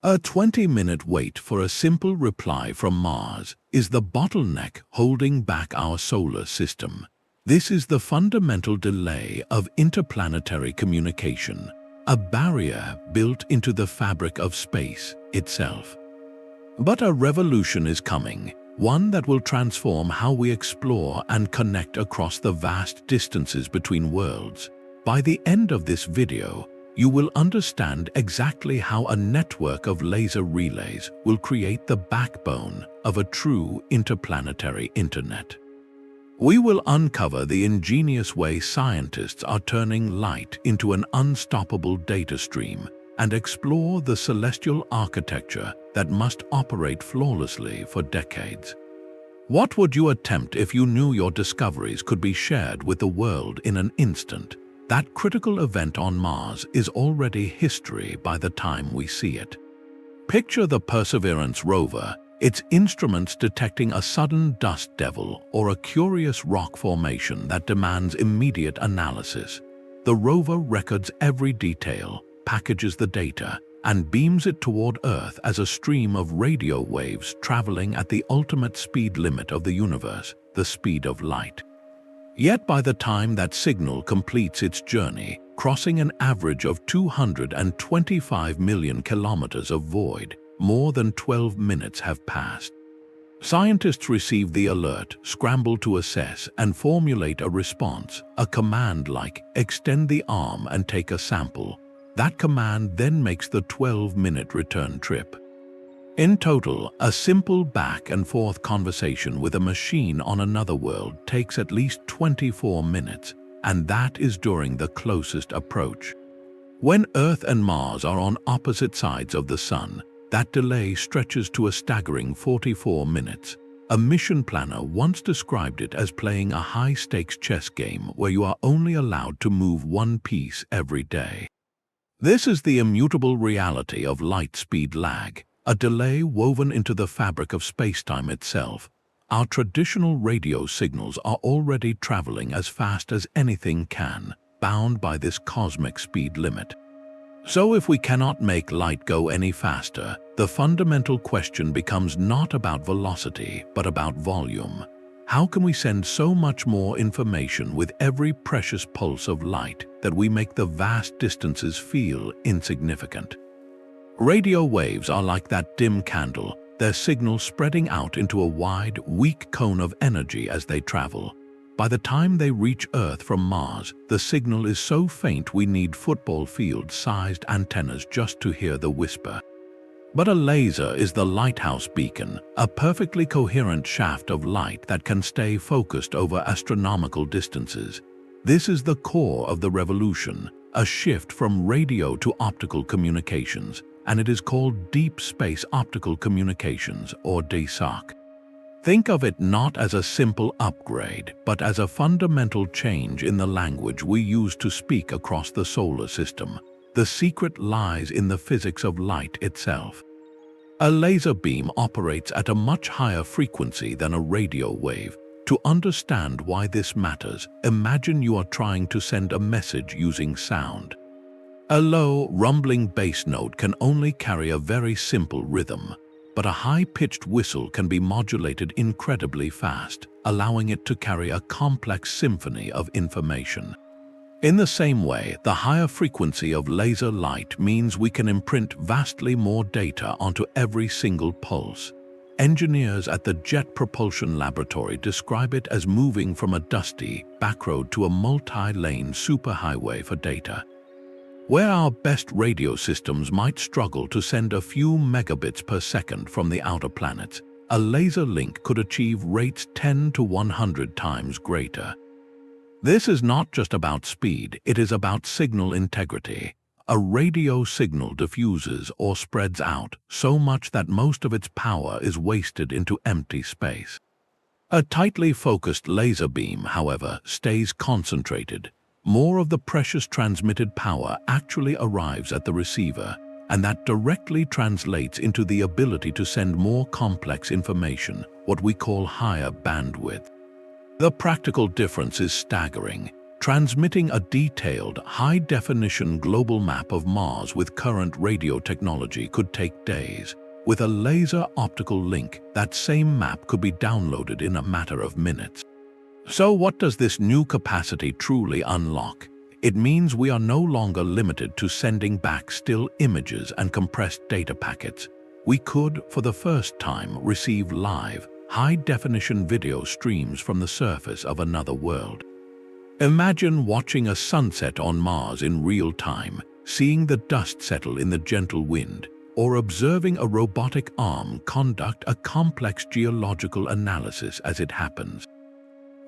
A 20-minute wait for a simple reply from Mars is the bottleneck holding back our solar system. This is the fundamental delay of interplanetary communication, a barrier built into the fabric of space itself. But a revolution is coming, one that will transform how we explore and connect across the vast distances between worlds. By the end of this video, you will understand exactly how a network of laser relays will create the backbone of a true interplanetary internet. We will uncover the ingenious way scientists are turning light into an unstoppable data stream and explore the celestial architecture that must operate flawlessly for decades. What would you attempt if you knew your discoveries could be shared with the world in an instant? That critical event on Mars is already history by the time we see it. Picture the Perseverance rover, its instruments detecting a sudden dust devil or a curious rock formation that demands immediate analysis. The rover records every detail, packages the data, and beams it toward Earth as a stream of radio waves traveling at the ultimate speed limit of the universe, the speed of light. Yet by the time that signal completes its journey, crossing an average of 225 million kilometers of void, more than 12 minutes have passed. Scientists receive the alert, scramble to assess, and formulate a response, a command like, "Extend the arm and take a sample." That command then makes the 12-minute return trip. In total, a simple back-and-forth conversation with a machine on another world takes at least 24 minutes, and that is during the closest approach. When Earth and Mars are on opposite sides of the Sun, that delay stretches to a staggering 44 minutes. A mission planner once described it as playing a high-stakes chess game where you are only allowed to move one piece every day. This is the immutable reality of light-speed lag, a delay woven into the fabric of spacetime itself. Our traditional radio signals are already traveling as fast as anything can, bound by this cosmic speed limit. So if we cannot make light go any faster, the fundamental question becomes not about velocity, but about volume. How can we send so much more information with every precious pulse of light that we make the vast distances feel insignificant? Radio waves are like that dim candle, their signal spreading out into a wide, weak cone of energy as they travel. By the time they reach Earth from Mars, the signal is so faint we need football field-sized antennas just to hear the whisper. But a laser is the lighthouse beacon, a perfectly coherent shaft of light that can stay focused over astronomical distances. This is the core of the revolution, a shift from radio to optical communications, and it is called Deep Space Optical Communications, or DSOC. Think of it not as a simple upgrade, but as a fundamental change in the language we use to speak across the solar system. The secret lies in the physics of light itself. A laser beam operates at a much higher frequency than a radio wave. To understand why this matters, imagine you are trying to send a message using sound. A low, rumbling bass note can only carry a very simple rhythm, but a high-pitched whistle can be modulated incredibly fast, allowing it to carry a complex symphony of information. In the same way, the higher frequency of laser light means we can imprint vastly more data onto every single pulse. Engineers at the Jet Propulsion Laboratory describe it as moving from a dusty backroad to a multi-lane superhighway for data. Where our best radio systems might struggle to send a few megabits per second from the outer planets, a laser link could achieve rates 10 to 100 times greater. This is not just about speed, it is about signal integrity. A radio signal diffuses or spreads out so much that most of its power is wasted into empty space. A tightly focused laser beam, however, stays concentrated. More of the precious transmitted power actually arrives at the receiver, and that directly translates into the ability to send more complex information, what we call higher bandwidth. The practical difference is staggering. Transmitting a detailed, high-definition global map of Mars with current radio technology could take days. With a laser optical link, that same map could be downloaded in a matter of minutes. So what does this new capacity truly unlock? It means we are no longer limited to sending back still images and compressed data packets. We could, for the first time, receive live, high-definition video streams from the surface of another world. Imagine watching a sunset on Mars in real time, seeing the dust settle in the gentle wind, or observing a robotic arm conduct a complex geological analysis as it happens.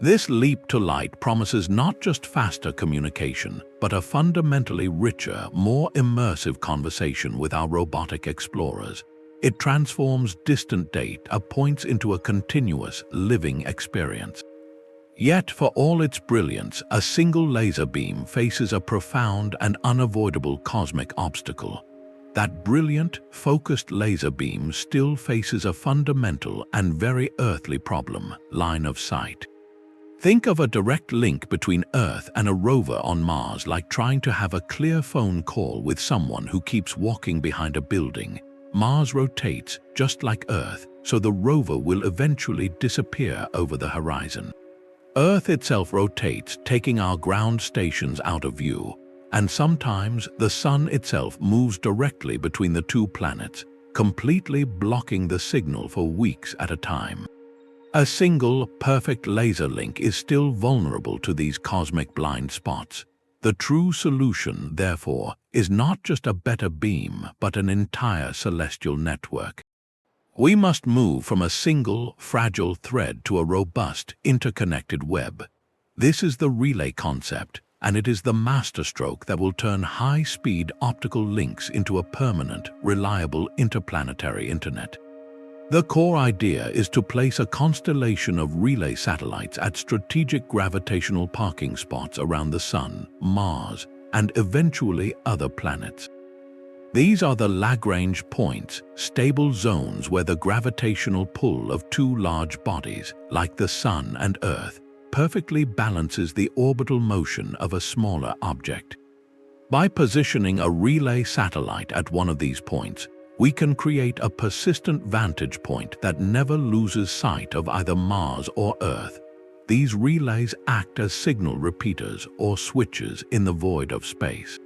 This leap to light promises not just faster communication, but a fundamentally richer, more immersive conversation with our robotic explorers. It transforms distant data points into a continuous, living experience. Yet, for all its brilliance, a single laser beam faces a profound and unavoidable cosmic obstacle. That brilliant, focused laser beam still faces a fundamental and very earthly problem: line of sight. Think of a direct link between Earth and a rover on Mars like trying to have a clear phone call with someone who keeps walking behind a building. Mars rotates just like Earth, so the rover will eventually disappear over the horizon. Earth itself rotates, taking our ground stations out of view, and sometimes the Sun itself moves directly between the two planets, completely blocking the signal for weeks at a time. A single, perfect laser link is still vulnerable to these cosmic blind spots. The true solution, therefore, is not just a better beam, but an entire celestial network. We must move from a single, fragile thread to a robust, interconnected web. This is the relay concept, and it is the masterstroke that will turn high-speed optical links into a permanent, reliable interplanetary internet. The core idea is to place a constellation of relay satellites at strategic gravitational parking spots around the Sun, Mars, and eventually other planets. These are the Lagrange points, stable zones where the gravitational pull of two large bodies, like the Sun and Earth, perfectly balances the orbital motion of a smaller object. By positioning a relay satellite at one of these points, we can create a persistent vantage point that never loses sight of either Mars or Earth. These relays act as signal repeaters or switches in the void of space.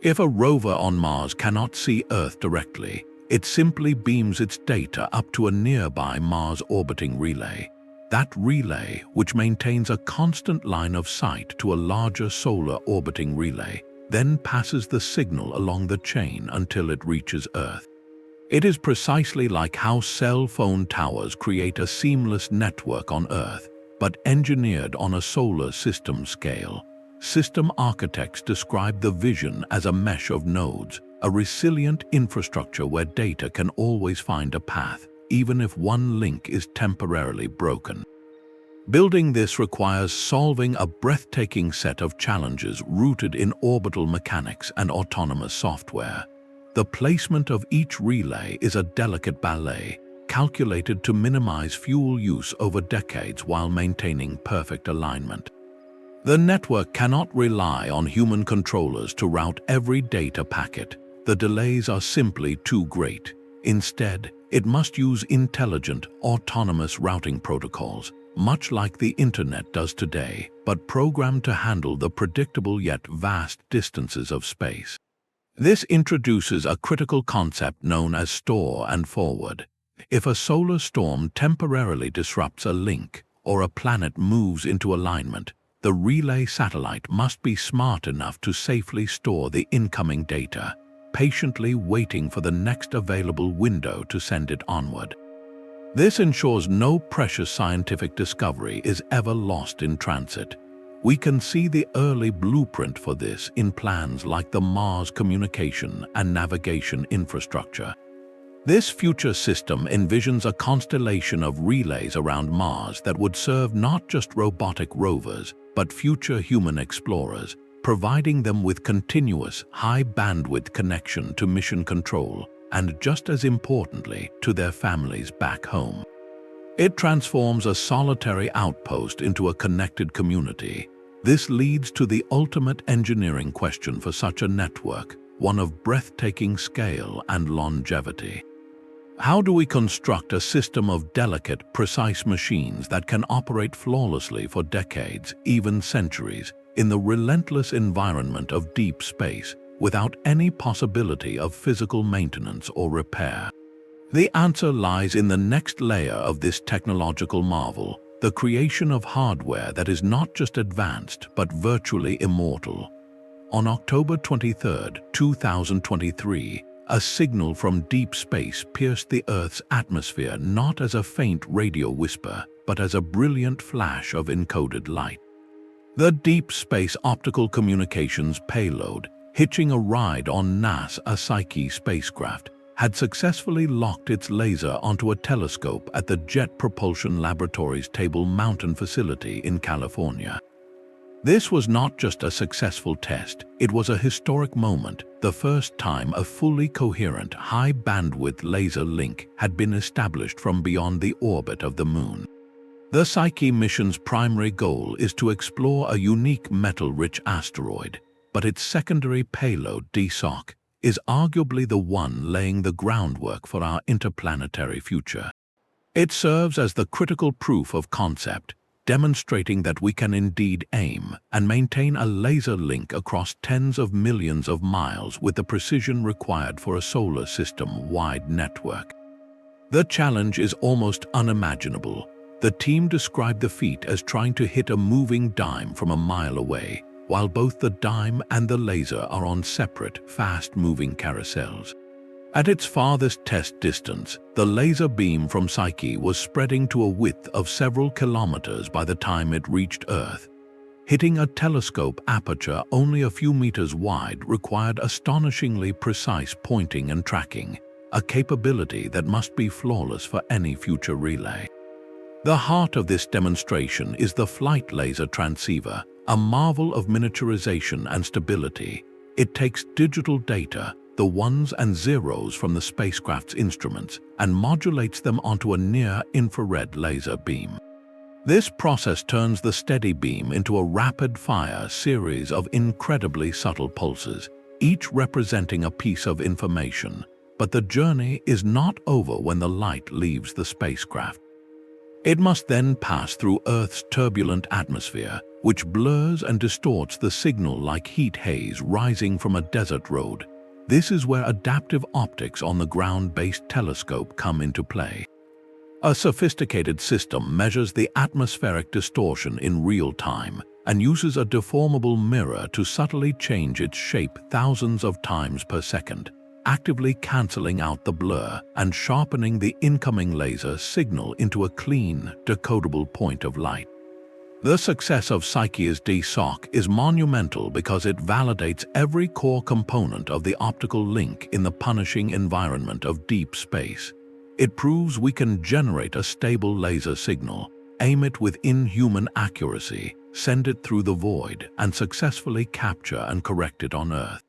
If a rover on Mars cannot see Earth directly, it simply beams its data up to a nearby Mars-orbiting relay. That relay, which maintains a constant line of sight to a larger solar-orbiting relay, then passes the signal along the chain until it reaches Earth. It is precisely like how cell phone towers create a seamless network on Earth, but engineered on a solar system scale. System architects describe the vision as a mesh of nodes, a resilient infrastructure where data can always find a path, even if one link is temporarily broken. Building this requires solving a breathtaking set of challenges rooted in orbital mechanics and autonomous software. The placement of each relay is a delicate ballet, calculated to minimize fuel use over decades while maintaining perfect alignment. The network cannot rely on human controllers to route every data packet. The delays are simply too great. Instead, it must use intelligent, autonomous routing protocols, much like the Internet does today, but programmed to handle the predictable yet vast distances of space. This introduces a critical concept known as store and forward. If a solar storm temporarily disrupts a link, or a planet moves into alignment, the relay satellite must be smart enough to safely store the incoming data, patiently waiting for the next available window to send it onward. This ensures no precious scientific discovery is ever lost in transit. We can see the early blueprint for this in plans like the Mars communication and navigation infrastructure. This future system envisions a constellation of relays around Mars that would serve not just robotic rovers, but future human explorers, providing them with continuous, high-bandwidth connection to mission control, and just as importantly, to their families back home. It transforms a solitary outpost into a connected community. This leads to the ultimate engineering question for such a network, one of breathtaking scale and longevity. How do we construct a system of delicate, precise machines that can operate flawlessly for decades, even centuries, in the relentless environment of deep space, without any possibility of physical maintenance or repair? The answer lies in the next layer of this technological marvel, the creation of hardware that is not just advanced but virtually immortal. On October 23, 2023, a signal from deep space pierced the Earth's atmosphere not as a faint radio whisper, but as a brilliant flash of encoded light. The Deep Space Optical Communications payload, hitching a ride on NASA's Psyche spacecraft, had successfully locked its laser onto a telescope at the Jet Propulsion Laboratory's Table Mountain facility in California. This was not just a successful test, it was a historic moment, the first time a fully coherent, high-bandwidth laser link had been established from beyond the orbit of the Moon. The Psyche mission's primary goal is to explore a unique metal-rich asteroid, but its secondary payload, DSOC, is arguably the one laying the groundwork for our interplanetary future. It serves as the critical proof of concept, demonstrating that we can indeed aim and maintain a laser link across tens of millions of miles with the precision required for a solar system-wide network. The challenge is almost unimaginable. The team described the feat as trying to hit a moving dime from a mile away, while both the dime and the laser are on separate, fast-moving carousels. At its farthest test distance, the laser beam from Psyche was spreading to a width of several kilometers by the time it reached Earth. Hitting a telescope aperture only a few meters wide required astonishingly precise pointing and tracking, a capability that must be flawless for any future relay. The heart of this demonstration is the flight laser transceiver, a marvel of miniaturization and stability. It takes digital data, the ones and zeros from the spacecraft's instruments, and modulates them onto a near-infrared laser beam. This process turns the steady beam into a rapid-fire series of incredibly subtle pulses, each representing a piece of information. But the journey is not over when the light leaves the spacecraft. It must then pass through Earth's turbulent atmosphere, which blurs and distorts the signal like heat haze rising from a desert road. This is where adaptive optics on the ground-based telescope come into play. A sophisticated system measures the atmospheric distortion in real time and uses a deformable mirror to subtly change its shape thousands of times per second, actively canceling out the blur and sharpening the incoming laser signal into a clean, decodable point of light. The success of Psyche's DSOC is monumental because it validates every core component of the optical link in the punishing environment of deep space. It proves we can generate a stable laser signal, aim it with inhuman accuracy, send it through the void, and successfully capture and correct it on Earth.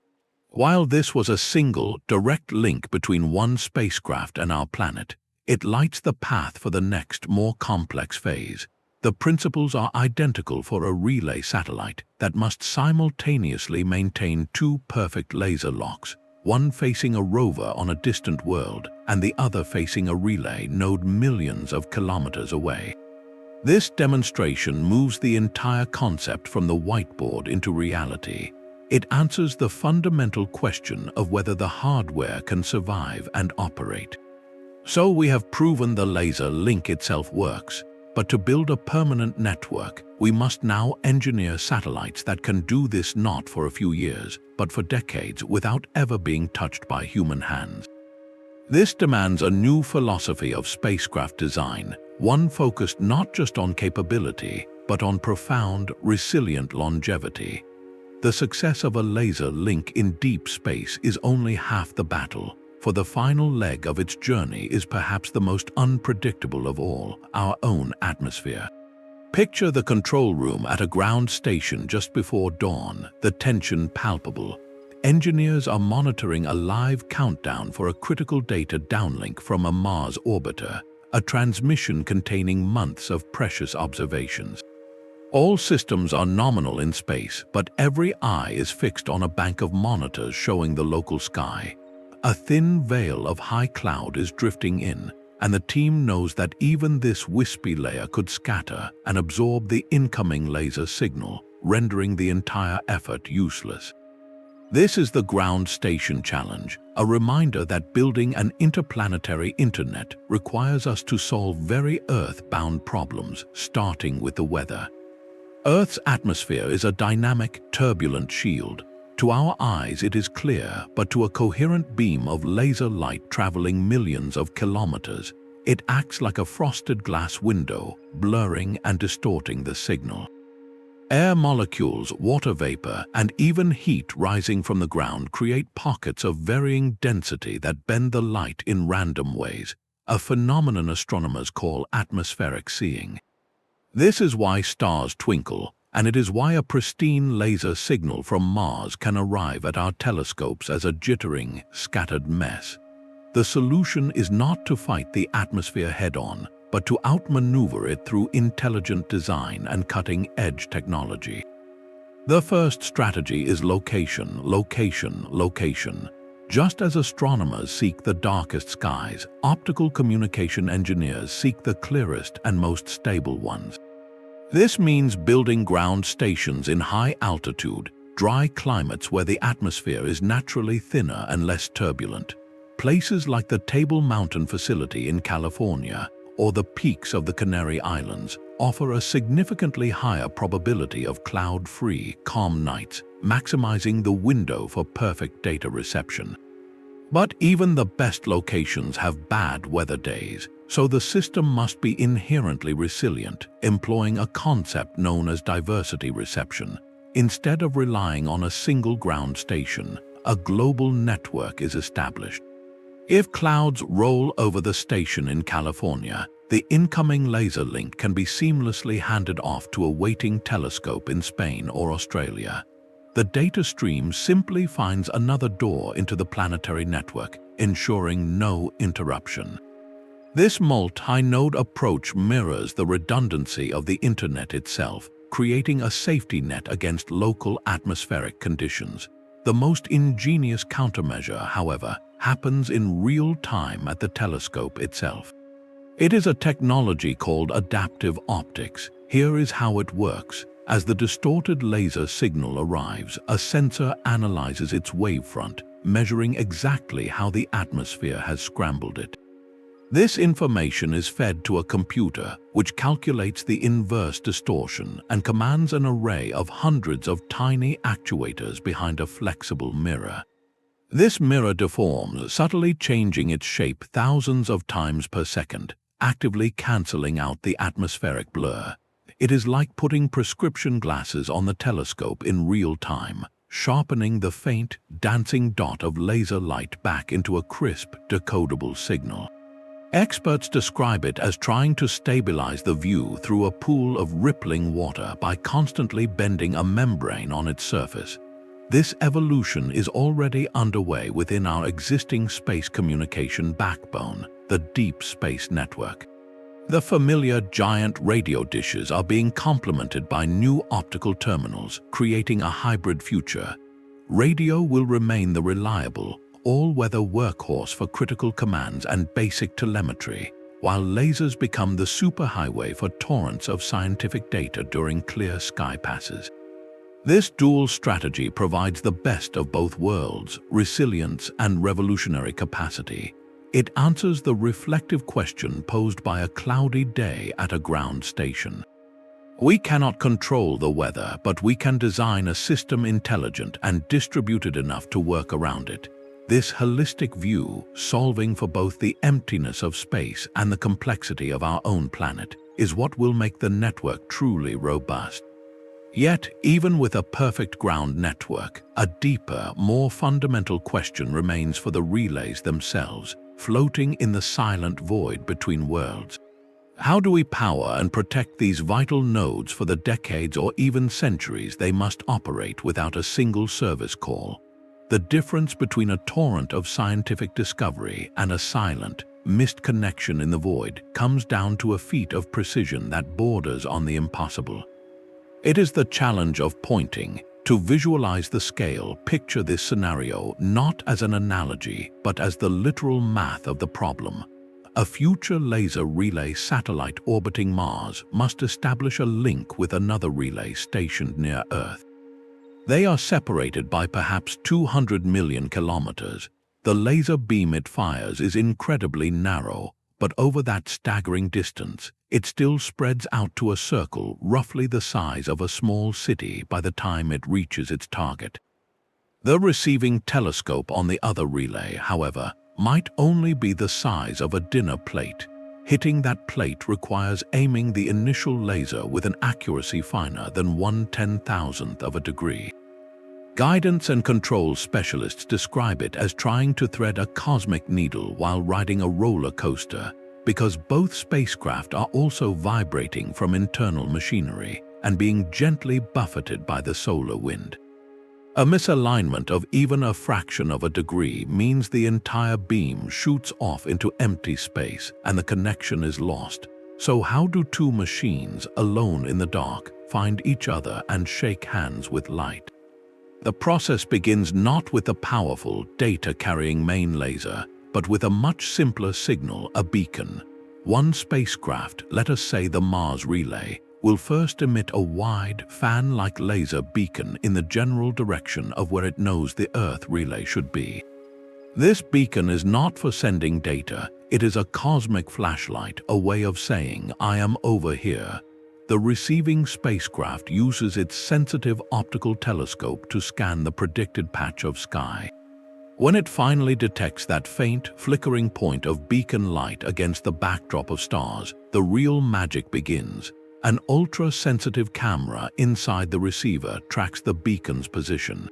While this was a single, direct link between one spacecraft and our planet, it lights the path for the next, more complex phase. The principles are identical for a relay satellite that must simultaneously maintain two perfect laser locks, one facing a rover on a distant world and the other facing a relay node millions of kilometers away. This demonstration moves the entire concept from the whiteboard into reality. It answers the fundamental question of whether the hardware can survive and operate. So we have proven the laser link itself works. But to build a permanent network, we must now engineer satellites that can do this not for a few years, but for decades without ever being touched by human hands. This demands a new philosophy of spacecraft design, one focused not just on capability, but on profound, resilient longevity. The success of a laser link in deep space is only half the battle, for the final leg of its journey is perhaps the most unpredictable of all, our own atmosphere. Picture the control room at a ground station just before dawn, the tension palpable. Engineers are monitoring a live countdown for a critical data downlink from a Mars orbiter, a transmission containing months of precious observations. All systems are nominal in space, but every eye is fixed on a bank of monitors showing the local sky. A thin veil of high cloud is drifting in, and the team knows that even this wispy layer could scatter and absorb the incoming laser signal, rendering the entire effort useless. This is the ground station challenge, a reminder that building an interplanetary internet requires us to solve very Earth-bound problems, starting with the weather. Earth's atmosphere is a dynamic, turbulent shield. To our eyes it is clear, but to a coherent beam of laser light traveling millions of kilometers, it acts like a frosted glass window, blurring and distorting the signal. Air molecules, water vapor, and even heat rising from the ground create pockets of varying density that bend the light in random ways, a phenomenon astronomers call atmospheric seeing. This is why stars twinkle, and it is why a pristine laser signal from Mars can arrive at our telescopes as a jittering, scattered mess. The solution is not to fight the atmosphere head-on, but to outmaneuver it through intelligent design and cutting-edge technology. The first strategy is location, location, location. Just as astronomers seek the darkest skies, optical communication engineers seek the clearest and most stable ones. This means building ground stations in high altitude, dry climates where the atmosphere is naturally thinner and less turbulent. Places like the Table Mountain facility in California or the peaks of the Canary Islands offer a significantly higher probability of cloud-free, calm nights, maximizing the window for perfect data reception. But even the best locations have bad weather days, so the system must be inherently resilient, employing a concept known as diversity reception. Instead of relying on a single ground station, a global network is established. If clouds roll over the station in California, the incoming laser link can be seamlessly handed off to a waiting telescope in Spain or Australia. The data stream simply finds another door into the planetary network, ensuring no interruption. This multi-node approach mirrors the redundancy of the Internet itself, creating a safety net against local atmospheric conditions. The most ingenious countermeasure, however, happens in real time at the telescope itself. It is a technology called adaptive optics. Here is how it works. As the distorted laser signal arrives, a sensor analyzes its wavefront, measuring exactly how the atmosphere has scrambled it. This information is fed to a computer, which calculates the inverse distortion and commands an array of hundreds of tiny actuators behind a flexible mirror. This mirror deforms, subtly changing its shape thousands of times per second, actively canceling out the atmospheric blur. It is like putting prescription glasses on the telescope in real time, sharpening the faint, dancing dot of laser light back into a crisp, decodable signal. Experts describe it as trying to stabilize the view through a pool of rippling water by constantly bending a membrane on its surface. This evolution is already underway within our existing space communication backbone, the Deep Space Network. The familiar giant radio dishes are being complemented by new optical terminals, creating a hybrid future. Radio will remain the reliable, all-weather workhorse for critical commands and basic telemetry, while lasers become the superhighway for torrents of scientific data during clear sky passes. This dual strategy provides the best of both worlds, resilience and revolutionary capacity. It answers the reflective question posed by a cloudy day at a ground station. We cannot control the weather, but we can design a system intelligent and distributed enough to work around it. This holistic view, solving for both the emptiness of space and the complexity of our own planet, is what will make the network truly robust. Yet, even with a perfect ground network, a deeper, more fundamental question remains for the relays themselves, floating in the silent void between worlds. How do we power and protect these vital nodes for the decades or even centuries they must operate without a single service call? The difference between a torrent of scientific discovery and a silent, missed connection in the void comes down to a feat of precision that borders on the impossible. It is the challenge of pointing. To visualize the scale, picture this scenario not as an analogy, but as the literal math of the problem. A future laser relay satellite orbiting Mars must establish a link with another relay stationed near Earth. They are separated by perhaps 200 million kilometers. The laser beam it fires is incredibly narrow, but over that staggering distance, it still spreads out to a circle roughly the size of a small city by the time it reaches its target. The receiving telescope on the other relay, however, might only be the size of a dinner plate. Hitting that plate requires aiming the initial laser with an accuracy finer than 1/10,000th of a degree. Guidance and control specialists describe it as trying to thread a cosmic needle while riding a roller coaster, because both spacecraft are also vibrating from internal machinery and being gently buffeted by the solar wind. A misalignment of even a fraction of a degree means the entire beam shoots off into empty space and the connection is lost. So how do two machines, alone in the dark, find each other and shake hands with light? The process begins not with a powerful, data-carrying main laser, but with a much simpler signal, a beacon. One spacecraft, let us say the Mars relay, will first emit a wide, fan-like laser beacon in the general direction of where it knows the Earth relay should be. This beacon is not for sending data, it is a cosmic flashlight, a way of saying, "I am over here." The receiving spacecraft uses its sensitive optical telescope to scan the predicted patch of sky. When it finally detects that faint, flickering point of beacon light against the backdrop of stars, the real magic begins. An ultra-sensitive camera inside the receiver tracks the beacon's position.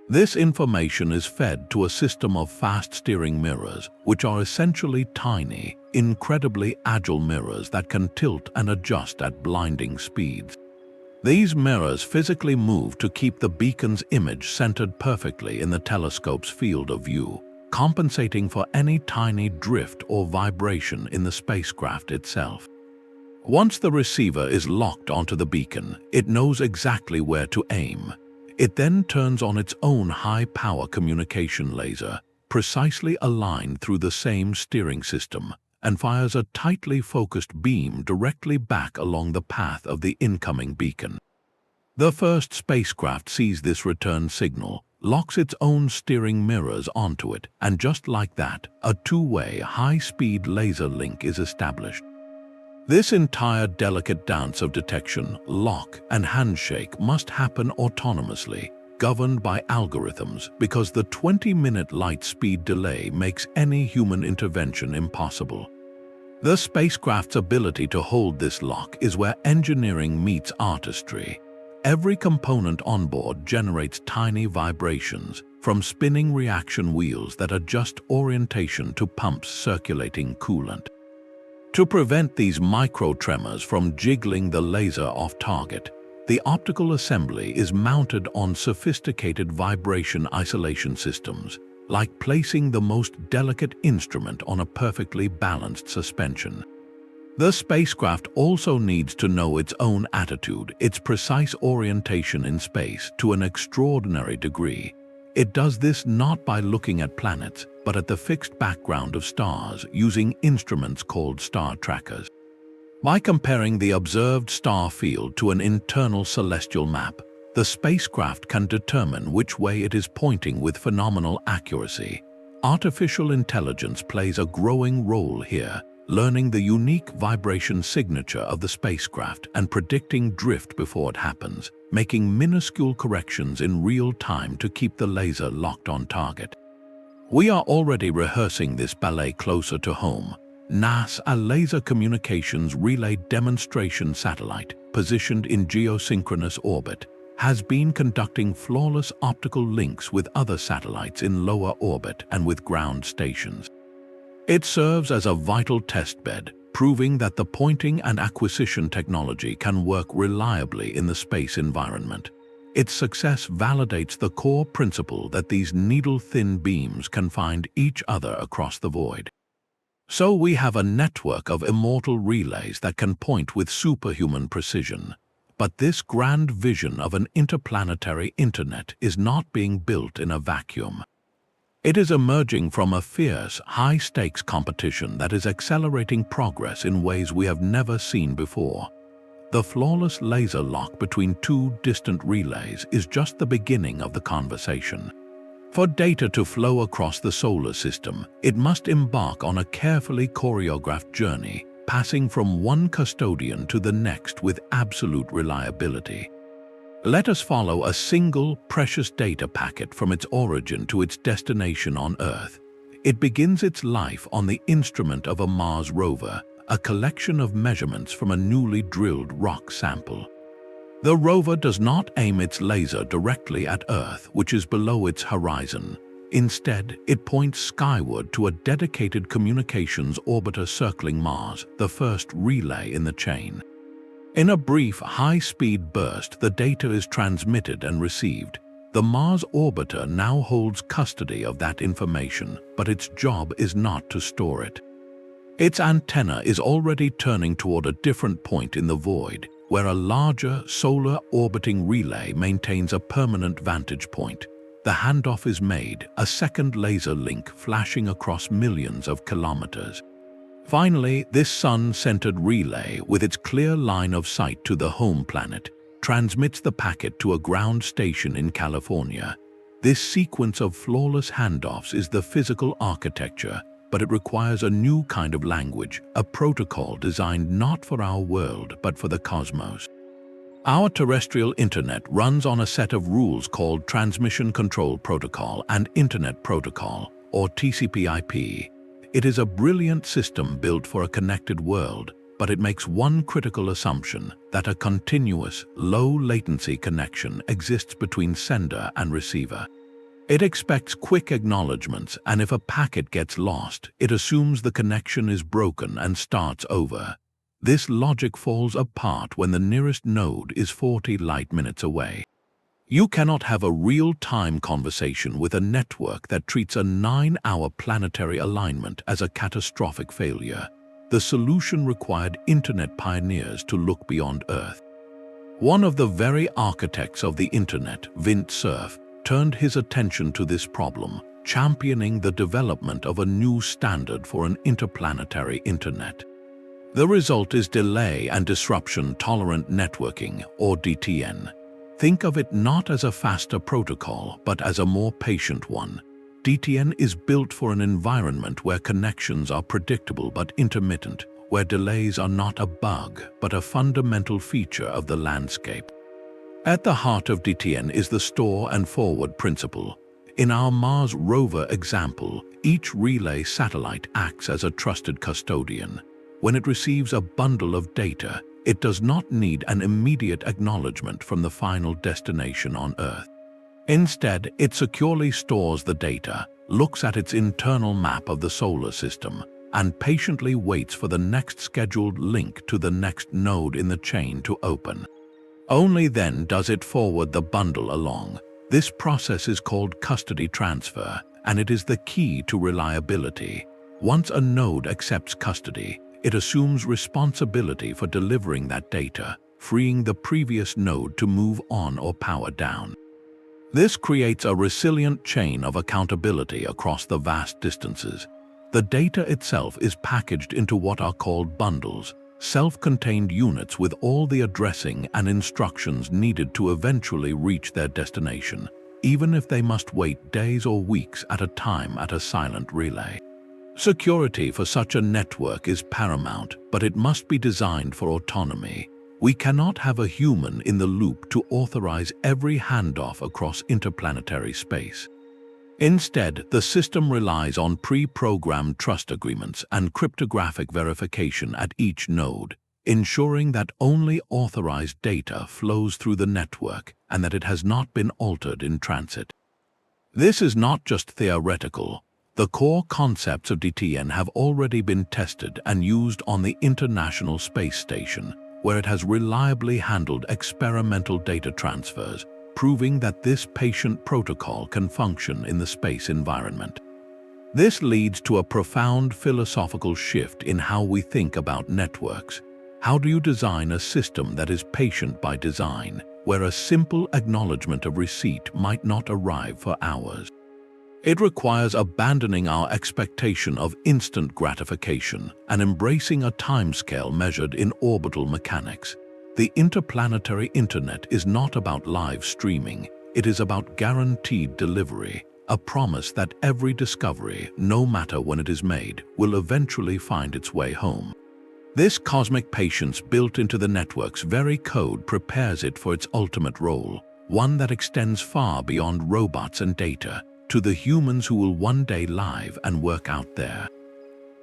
This information is fed to a system of fast-steering mirrors, which are essentially tiny, incredibly agile mirrors that can tilt and adjust at blinding speeds. These mirrors physically move to keep the beacon's image centered perfectly in the telescope's field of view, compensating for any tiny drift or vibration in the spacecraft itself. Once the receiver is locked onto the beacon, it knows exactly where to aim. It then turns on its own high-power communication laser, precisely aligned through the same steering system, and fires a tightly focused beam directly back along the path of the incoming beacon. The first spacecraft sees this return signal, locks its own steering mirrors onto it, and just like that, a two-way, high-speed laser link is established. This entire delicate dance of detection, lock, and handshake must happen autonomously, governed by algorithms, because the 20-minute light speed delay makes any human intervention impossible. The spacecraft's ability to hold this lock is where engineering meets artistry. Every component on board generates tiny vibrations, from spinning reaction wheels that adjust orientation to pumps circulating coolant. To prevent these micro-tremors from jiggling the laser off target, the optical assembly is mounted on sophisticated vibration isolation systems, like placing the most delicate instrument on a perfectly balanced suspension. The spacecraft also needs to know its own attitude, its precise orientation in space to an extraordinary degree. It does this not by looking at planets, but at the fixed background of stars using instruments called star trackers. By comparing the observed star field to an internal celestial map, the spacecraft can determine which way it is pointing with phenomenal accuracy. Artificial intelligence plays a growing role here, learning the unique vibration signature of the spacecraft and predicting drift before it happens, making minuscule corrections in real time to keep the laser locked on target. We are already rehearsing this ballet closer to home. NASA, a laser communications relay demonstration satellite positioned in geosynchronous orbit, has been conducting flawless optical links with other satellites in lower orbit and with ground stations. It serves as a vital testbed, proving that the pointing and acquisition technology can work reliably in the space environment. Its success validates the core principle that these needle-thin beams can find each other across the void. So we have a network of immortal relays that can point with superhuman precision. But this grand vision of an interplanetary internet is not being built in a vacuum. It is emerging from a fierce, high-stakes competition that is accelerating progress in ways we have never seen before. The flawless laser lock between two distant relays is just the beginning of the conversation. For data to flow across the solar system, it must embark on a carefully choreographed journey, passing from one custodian to the next with absolute reliability. Let us follow a single, precious data packet from its origin to its destination on Earth. It begins its life on the instrument of a Mars rover, a collection of measurements from a newly drilled rock sample. The rover does not aim its laser directly at Earth, which is below its horizon. Instead, it points skyward to a dedicated communications orbiter circling Mars, the first relay in the chain. In a brief, high-speed burst, the data is transmitted and received. The Mars orbiter now holds custody of that information, but its job is not to store it. Its antenna is already turning toward a different point in the void, where a larger, solar orbiting relay maintains a permanent vantage point. The handoff is made, a second laser link flashing across millions of kilometers. Finally, this sun-centered relay, with its clear line of sight to the home planet, transmits the packet to a ground station in California. This sequence of flawless handoffs is the physical architecture, but it requires a new kind of language, a protocol designed not for our world, but for the cosmos. Our terrestrial internet runs on a set of rules called Transmission Control Protocol and Internet Protocol, or TCP/IP. It is a brilliant system built for a connected world, but it makes one critical assumption, that a continuous, low-latency connection exists between sender and receiver. It expects quick acknowledgements, and if a packet gets lost, it assumes the connection is broken and starts over. This logic falls apart when the nearest node is 40 light-minutes away. You cannot have a real-time conversation with a network that treats a 9-hour planetary alignment as a catastrophic failure. The solution required internet pioneers to look beyond Earth. One of the very architects of the internet, Vint Cerf, turned his attention to this problem, championing the development of a new standard for an interplanetary internet. The result is delay and disruption-tolerant networking, or DTN. Think of it not as a faster protocol, but as a more patient one. DTN is built for an environment where connections are predictable but intermittent, where delays are not a bug, but a fundamental feature of the landscape. At the heart of DTN is the store and forward principle. In our Mars rover example, each relay satellite acts as a trusted custodian. When it receives a bundle of data, it does not need an immediate acknowledgement from the final destination on Earth. Instead, it securely stores the data, looks at its internal map of the solar system, and patiently waits for the next scheduled link to the next node in the chain to open. Only then does it forward the bundle along. This process is called custody transfer, and it is the key to reliability. Once a node accepts custody, it assumes responsibility for delivering that data, freeing the previous node to move on or power down. This creates a resilient chain of accountability across the vast distances. The data itself is packaged into what are called bundles, self-contained units with all the addressing and instructions needed to eventually reach their destination, even if they must wait days or weeks at a time at a silent relay. Security for such a network is paramount, but it must be designed for autonomy. We cannot have a human in the loop to authorize every handoff across interplanetary space. Instead, the system relies on pre-programmed trust agreements and cryptographic verification at each node, ensuring that only authorized data flows through the network and that it has not been altered in transit. This is not just theoretical. The core concepts of DTN have already been tested and used on the International Space Station, where it has reliably handled experimental data transfers, proving that this patient protocol can function in the space environment. This leads to a profound philosophical shift in how we think about networks. How do you design a system that is patient by design, where a simple acknowledgement of receipt might not arrive for hours? It requires abandoning our expectation of instant gratification and embracing a timescale measured in orbital mechanics. The interplanetary internet is not about live streaming, it is about guaranteed delivery, a promise that every discovery, no matter when it is made, will eventually find its way home. This cosmic patience built into the network's very code prepares it for its ultimate role, one that extends far beyond robots and data, to the humans who will one day live and work out there.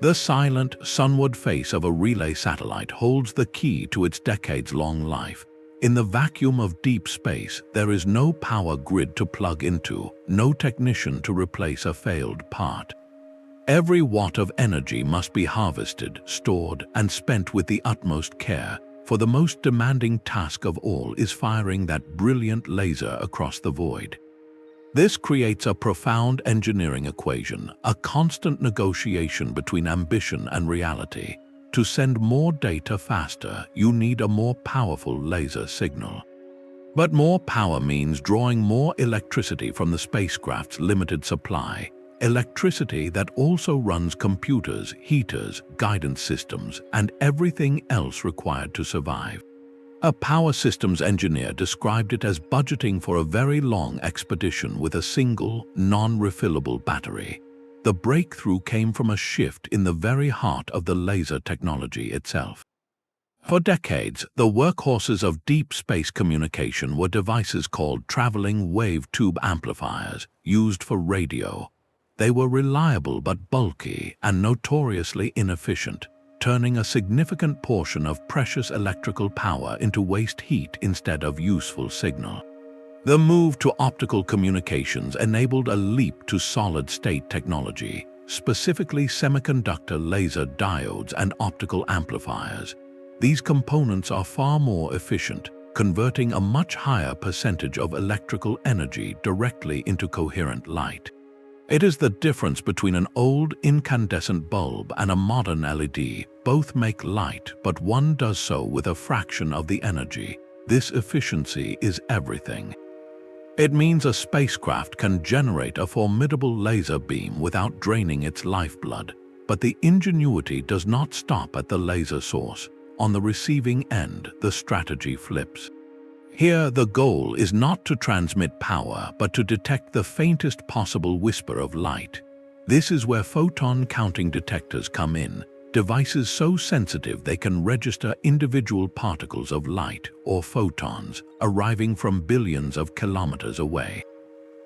The silent, sunward face of a relay satellite holds the key to its decades-long life. In the vacuum of deep space, there is no power grid to plug into, no technician to replace a failed part. Every watt of energy must be harvested, stored, and spent with the utmost care, for the most demanding task of all is firing that brilliant laser across the void. This creates a profound engineering equation, a constant negotiation between ambition and reality. To send more data faster, you need a more powerful laser signal. But more power means drawing more electricity from the spacecraft's limited supply, electricity that also runs computers, heaters, guidance systems, and everything else required to survive. A power systems engineer described it as budgeting for a very long expedition with a single, non-refillable battery. The breakthrough came from a shift in the very heart of the laser technology itself. For decades, the workhorses of deep space communication were devices called traveling wave tube amplifiers, used for radio. They were reliable but bulky and notoriously inefficient, turning a significant portion of precious electrical power into waste heat instead of useful signal. The move to optical communications enabled a leap to solid-state technology, specifically semiconductor laser diodes and optical amplifiers. These components are far more efficient, converting a much higher percentage of electrical energy directly into coherent light. It is the difference between an old incandescent bulb and a modern LED. Both make light, but one does so with a fraction of the energy. This efficiency is everything. It means a spacecraft can generate a formidable laser beam without draining its lifeblood. But the ingenuity does not stop at the laser source. On the receiving end, the strategy flips. Here, the goal is not to transmit power, but to detect the faintest possible whisper of light. This is where photon counting detectors come in, devices so sensitive they can register individual particles of light, or photons, arriving from billions of kilometers away.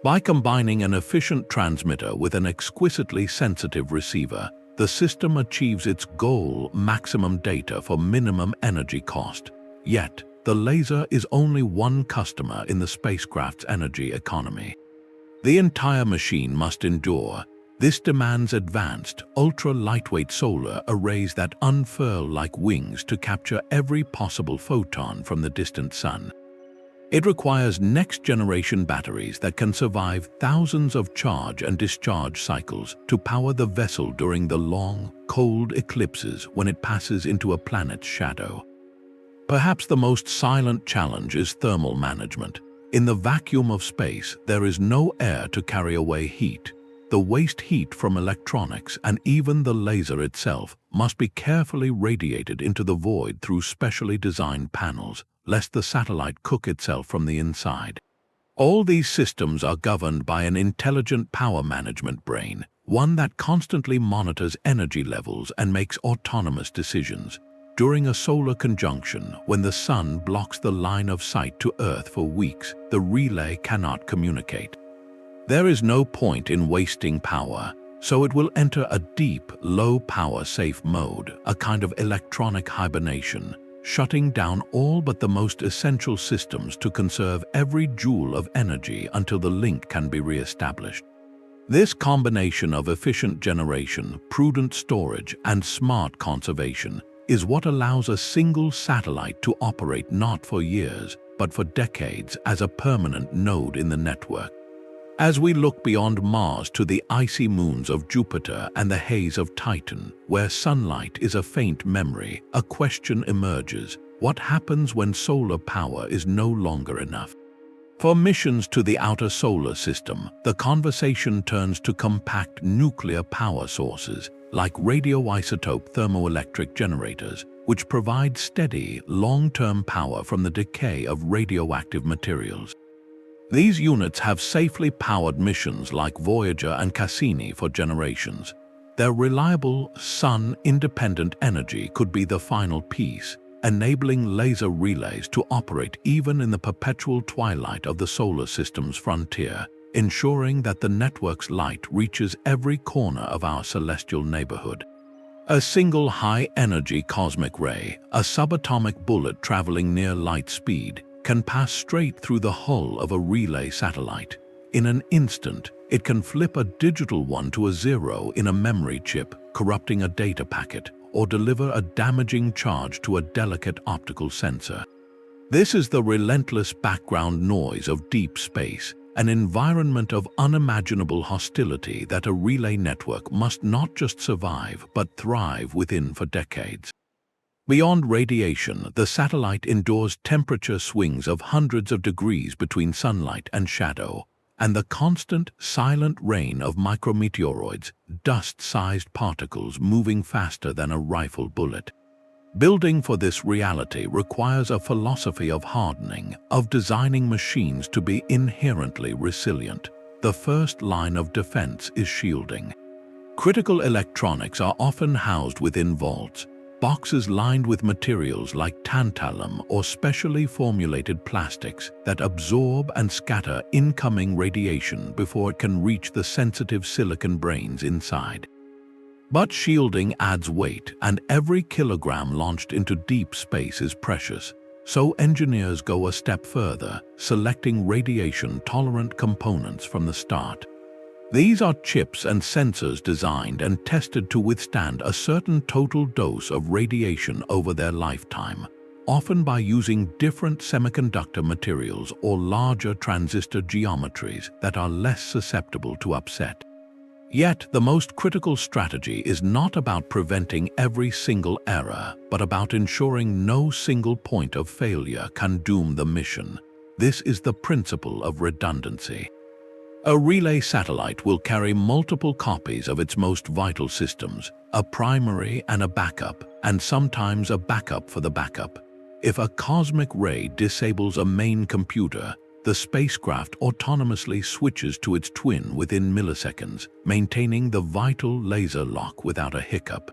By combining an efficient transmitter with an exquisitely sensitive receiver, the system achieves its goal: maximum data for minimum energy cost. Yet, the laser is only one customer in the spacecraft's energy economy. The entire machine must endure. This demands advanced, ultra-lightweight solar arrays that unfurl like wings to capture every possible photon from the distant sun. It requires next-generation batteries that can survive thousands of charge and discharge cycles to power the vessel during the long, cold eclipses when it passes into a planet's shadow. Perhaps the most silent challenge is thermal management. In the vacuum of space, there is no air to carry away heat. The waste heat from electronics and even the laser itself must be carefully radiated into the void through specially designed panels, lest the satellite cook itself from the inside. All these systems are governed by an intelligent power management brain, one that constantly monitors energy levels and makes autonomous decisions. During a solar conjunction, when the sun blocks the line of sight to Earth for weeks, the relay cannot communicate. There is no point in wasting power, so it will enter a deep, low-power safe mode, a kind of electronic hibernation, shutting down all but the most essential systems to conserve every joule of energy until the link can be re-established. This combination of efficient generation, prudent storage, and smart conservation is what allows a single satellite to operate not for years, but for decades as a permanent node in the network. As we look beyond Mars to the icy moons of Jupiter and the haze of Titan, where sunlight is a faint memory, a question emerges: what happens when solar power is no longer enough? For missions to the outer solar system, the conversation turns to compact nuclear power sources, like radioisotope thermoelectric generators, which provide steady, long-term power from the decay of radioactive materials. These units have safely powered missions like Voyager and Cassini for generations. Their reliable, sun-independent energy could be the final piece, enabling laser relays to operate even in the perpetual twilight of the solar system's frontier, ensuring that the network's light reaches every corner of our celestial neighborhood. A single high-energy cosmic ray, a subatomic bullet traveling near light speed, can pass straight through the hull of a relay satellite. In an instant, it can flip a digital 1 to a 0 in a memory chip, corrupting a data packet, or deliver a damaging charge to a delicate optical sensor. This is the relentless background noise of deep space, an environment of unimaginable hostility that a relay network must not just survive but thrive within for decades. Beyond radiation, the satellite endures temperature swings of hundreds of degrees between sunlight and shadow, and the constant, silent rain of micrometeoroids, dust-sized particles moving faster than a rifle bullet. Building for this reality requires a philosophy of hardening, of designing machines to be inherently resilient. The first line of defense is shielding. Critical electronics are often housed within vaults, boxes lined with materials like tantalum or specially formulated plastics that absorb and scatter incoming radiation before it can reach the sensitive silicon brains inside. But shielding adds weight, and every kilogram launched into deep space is precious. So engineers go a step further, selecting radiation-tolerant components from the start. These are chips and sensors designed and tested to withstand a certain total dose of radiation over their lifetime, often by using different semiconductor materials or larger transistor geometries that are less susceptible to upset. Yet, the most critical strategy is not about preventing every single error, but about ensuring no single point of failure can doom the mission. This is the principle of redundancy. A relay satellite will carry multiple copies of its most vital systems, a primary and a backup, and sometimes a backup for the backup. If a cosmic ray disables a main computer, the spacecraft autonomously switches to its twin within milliseconds, maintaining the vital laser lock without a hiccup.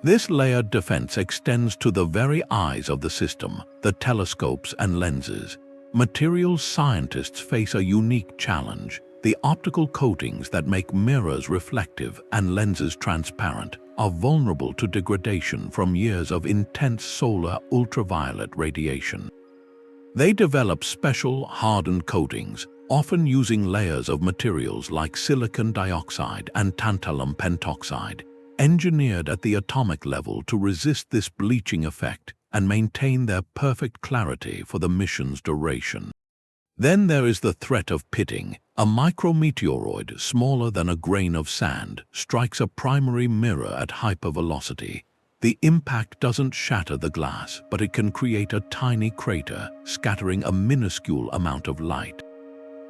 This layered defense extends to the very eyes of the system, the telescopes and lenses. Materials scientists face a unique challenge. The optical coatings that make mirrors reflective and lenses transparent are vulnerable to degradation from years of intense solar ultraviolet radiation. They develop special hardened coatings, often using layers of materials like silicon dioxide and tantalum pentoxide, engineered at the atomic level to resist this bleaching effect and maintain their perfect clarity for the mission's duration. Then there is the threat of pitting. A micrometeoroid smaller than a grain of sand strikes a primary mirror at hypervelocity. The impact doesn't shatter the glass, but it can create a tiny crater, scattering a minuscule amount of light.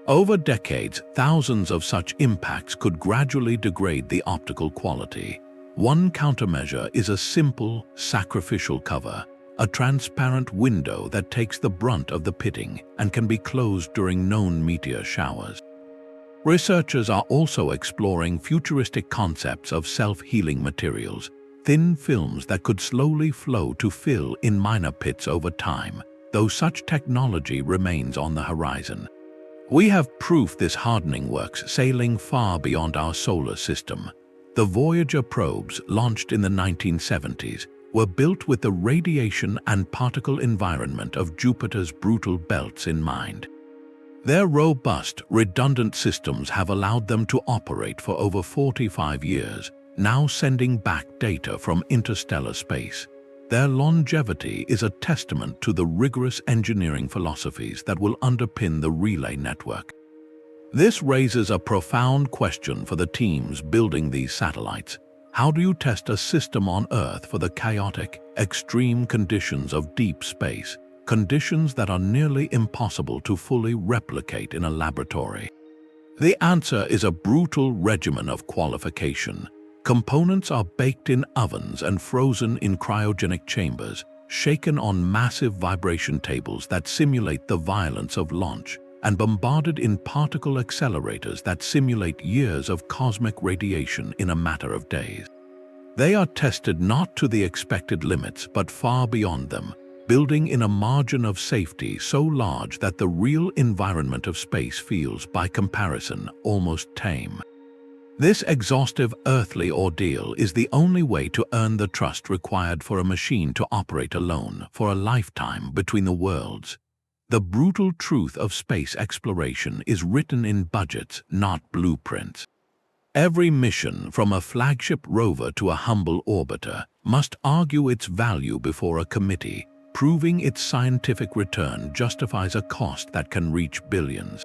Over decades, thousands of such impacts could gradually degrade the optical quality. One countermeasure is a simple, sacrificial cover, a transparent window that takes the brunt of the pitting and can be closed during known meteor showers. Researchers are also exploring futuristic concepts of self-healing materials, thin films that could slowly flow to fill in minor pits over time, though such technology remains on the horizon. We have proof this hardening works sailing far beyond our solar system. The Voyager probes, launched in the 1970s, were built with the radiation and particle environment of Jupiter's brutal belts in mind. Their robust, redundant systems have allowed them to operate for over 45 years, now sending back data from interstellar space. Their longevity is a testament to the rigorous engineering philosophies that will underpin the relay network. This raises a profound question for the teams building these satellites. How do you test a system on Earth for the chaotic, extreme conditions of deep space, conditions that are nearly impossible to fully replicate in a laboratory? The answer is a brutal regimen of qualification. Components are baked in ovens and frozen in cryogenic chambers, shaken on massive vibration tables that simulate the violence of launch, and bombarded in particle accelerators that simulate years of cosmic radiation in a matter of days. They are tested not to the expected limits but far beyond them, building in a margin of safety so large that the real environment of space feels, by comparison, almost tame. This exhaustive earthly ordeal is the only way to earn the trust required for a machine to operate alone for a lifetime between the worlds. The brutal truth of space exploration is written in budgets, not blueprints. Every mission, from a flagship rover to a humble orbiter, must argue its value before a committee, proving its scientific return justifies a cost that can reach billions.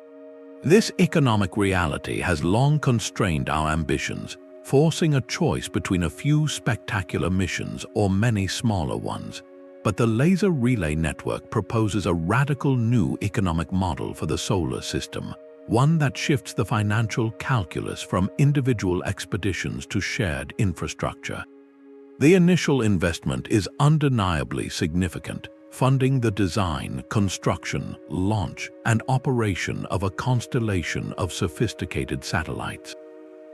This economic reality has long constrained our ambitions, forcing a choice between a few spectacular missions or many smaller ones. But the Laser Relay Network proposes a radical new economic model for the solar system, one that shifts the financial calculus from individual expeditions to shared infrastructure. The initial investment is undeniably significant, funding the design, construction, launch, and operation of a constellation of sophisticated satellites.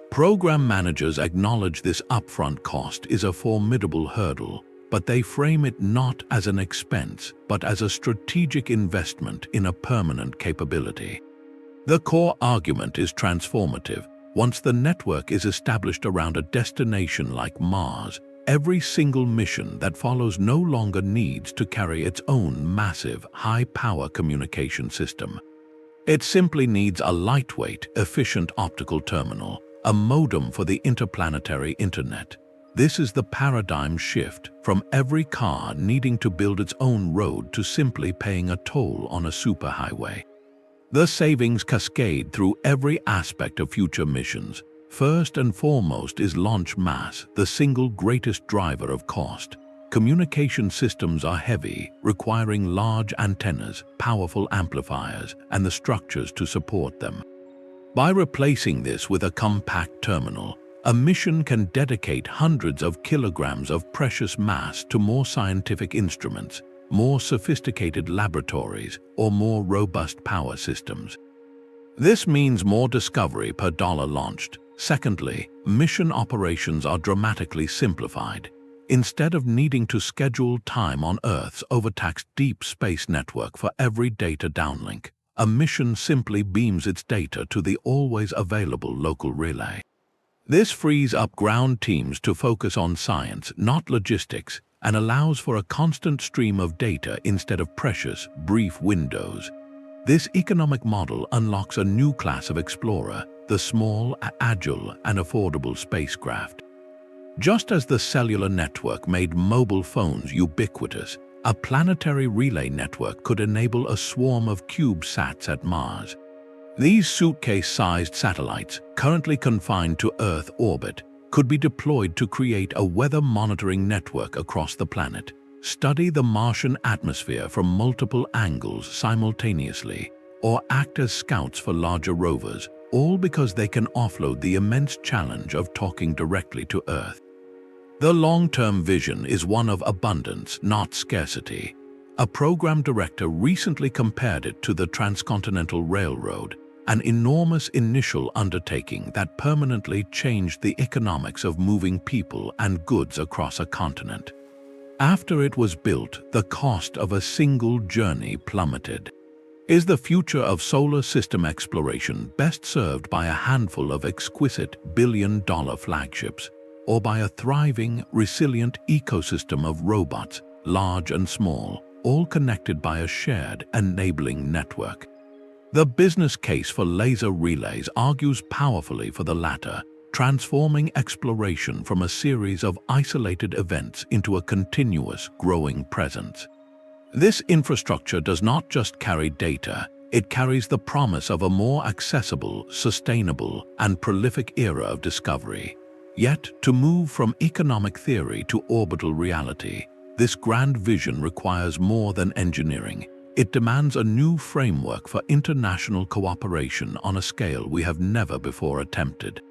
Program managers acknowledge this upfront cost is a formidable hurdle, but they frame it not as an expense, but as a strategic investment in a permanent capability. The core argument is transformative. Once the network is established around a destination like Mars, every single mission that follows no longer needs to carry its own massive, high-power communication system. It simply needs a lightweight, efficient optical terminal, a modem for the interplanetary internet. This is the paradigm shift from every car needing to build its own road to simply paying a toll on a superhighway. The savings cascade through every aspect of future missions. First and foremost is launch mass, the single greatest driver of cost. Communication systems are heavy, requiring large antennas, powerful amplifiers, and the structures to support them. By replacing this with a compact terminal, a mission can dedicate hundreds of kilograms of precious mass to more scientific instruments, more sophisticated laboratories, or more robust power systems. This means more discovery per dollar launched. Secondly, mission operations are dramatically simplified. Instead of needing to schedule time on Earth's overtaxed deep space network for every data downlink, a mission simply beams its data to the always available local relay. This frees up ground teams to focus on science, not logistics, and allows for a constant stream of data instead of precious, brief windows. This economic model unlocks a new class of explorer, the small, agile, and affordable spacecraft. Just as the cellular network made mobile phones ubiquitous, a planetary relay network could enable a swarm of CubeSats at Mars. These suitcase-sized satellites, currently confined to Earth orbit, could be deployed to create a weather monitoring network across the planet, study the Martian atmosphere from multiple angles simultaneously, or act as scouts for larger rovers, all because they can offload the immense challenge of talking directly to Earth. The long-term vision is one of abundance, not scarcity. A program director recently compared it to the Transcontinental Railroad, an enormous initial undertaking that permanently changed the economics of moving people and goods across a continent. After it was built, the cost of a single journey plummeted. Is the future of solar system exploration best served by a handful of exquisite billion-dollar flagships, or by a thriving, resilient ecosystem of robots, large and small, all connected by a shared, enabling network? The business case for laser relays argues powerfully for the latter, transforming exploration from a series of isolated events into a continuous, growing presence. This infrastructure does not just carry data, It carries the promise of a more accessible, sustainable, and prolific era of discovery. Yet, to move from economic theory to orbital reality, this grand vision requires more than engineering. It demands a new framework for international cooperation on a scale we have never before attempted.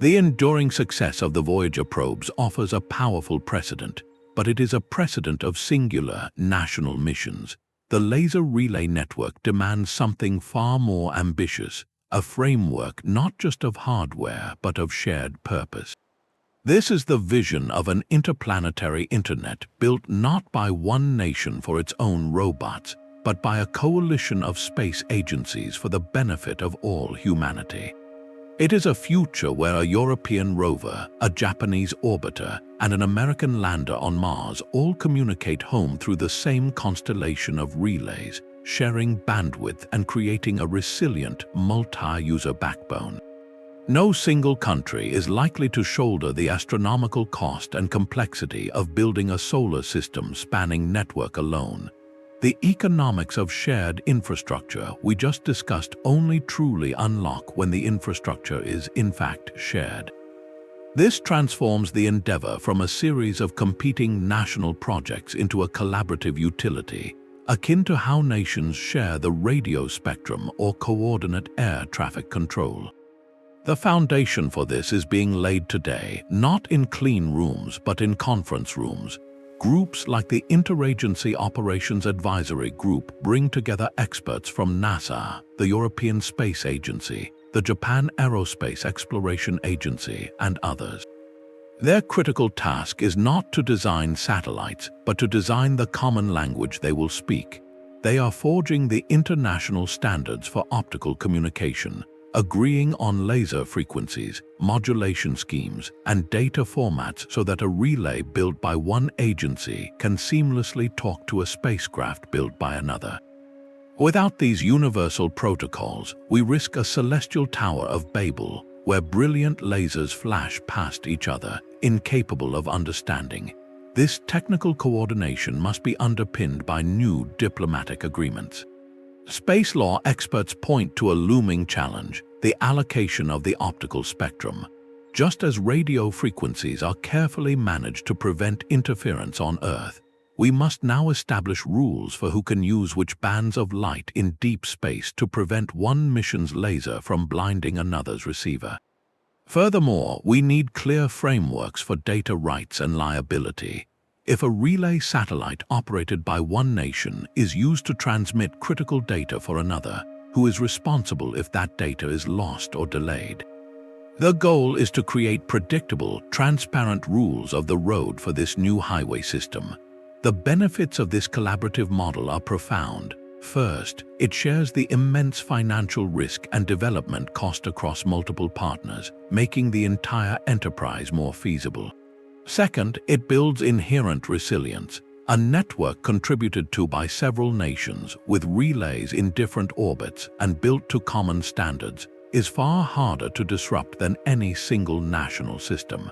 The enduring success of the Voyager probes offers a powerful precedent, but it is a precedent of singular national missions. The Laser Relay Network demands something far more ambitious, a framework not just of hardware but of shared purpose. This is the vision of an interplanetary internet built not by one nation for its own robots, but by a coalition of space agencies for the benefit of all humanity. It is a future where a European rover, a Japanese orbiter, and an American lander on Mars all communicate home through the same constellation of relays, sharing bandwidth and creating a resilient, multi-user backbone. No single country is likely to shoulder the astronomical cost and complexity of building a solar system spanning network alone. The economics of shared infrastructure we just discussed only truly unlock when the infrastructure is in fact shared. This transforms the endeavor from a series of competing national projects into a collaborative utility, akin to how nations share the radio spectrum or coordinate air traffic control. The foundation for this is being laid today, not in clean rooms but in conference rooms. Groups like the Interagency Operations Advisory Group bring together experts from NASA, the European Space Agency, the Japan Aerospace Exploration Agency, and others. Their critical task is not to design satellites, but to design the common language they will speak. They are forging the international standards for optical communication, agreeing on laser frequencies, modulation schemes, and data formats so that a relay built by one agency can seamlessly talk to a spacecraft built by another. Without these universal protocols, we risk a celestial Tower of Babel, where brilliant lasers flash past each other, incapable of understanding. This technical coordination must be underpinned by new diplomatic agreements. Space law experts point to a looming challenge: the allocation of the optical spectrum. Just as radio frequencies are carefully managed to prevent interference on Earth, we must now establish rules for who can use which bands of light in deep space to prevent one mission's laser from blinding another's receiver. Furthermore, we need clear frameworks for data rights and liability. If a relay satellite operated by one nation is used to transmit critical data for another, who is responsible if that data is lost or delayed? The goal is to create predictable, transparent rules of the road for this new highway system. The benefits of this collaborative model are profound. First, it shares the immense financial risk and development cost across multiple partners, making the entire enterprise more feasible. Second, it builds inherent resilience. A network contributed to by several nations, with relays in different orbits and built to common standards, is far harder to disrupt than any single national system.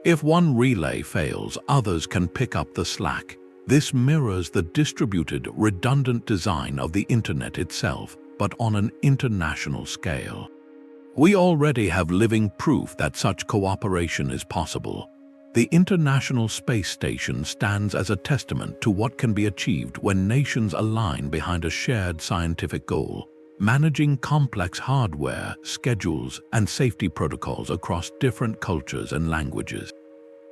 If one relay fails, others can pick up the slack. This mirrors the distributed, redundant design of the Internet itself, but on an international scale. We already have living proof that such cooperation is possible. The International Space Station stands as a testament to what can be achieved when nations align behind a shared scientific goal, managing complex hardware, schedules, and safety protocols across different cultures and languages.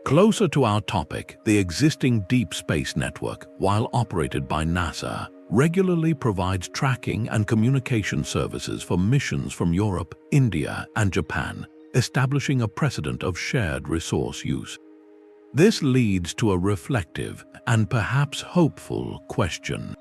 Closer to our topic, the existing Deep Space Network, while operated by NASA, regularly provides tracking and communication services for missions from Europe, India, and Japan, establishing a precedent of shared resource use. This leads to a reflective and perhaps hopeful question.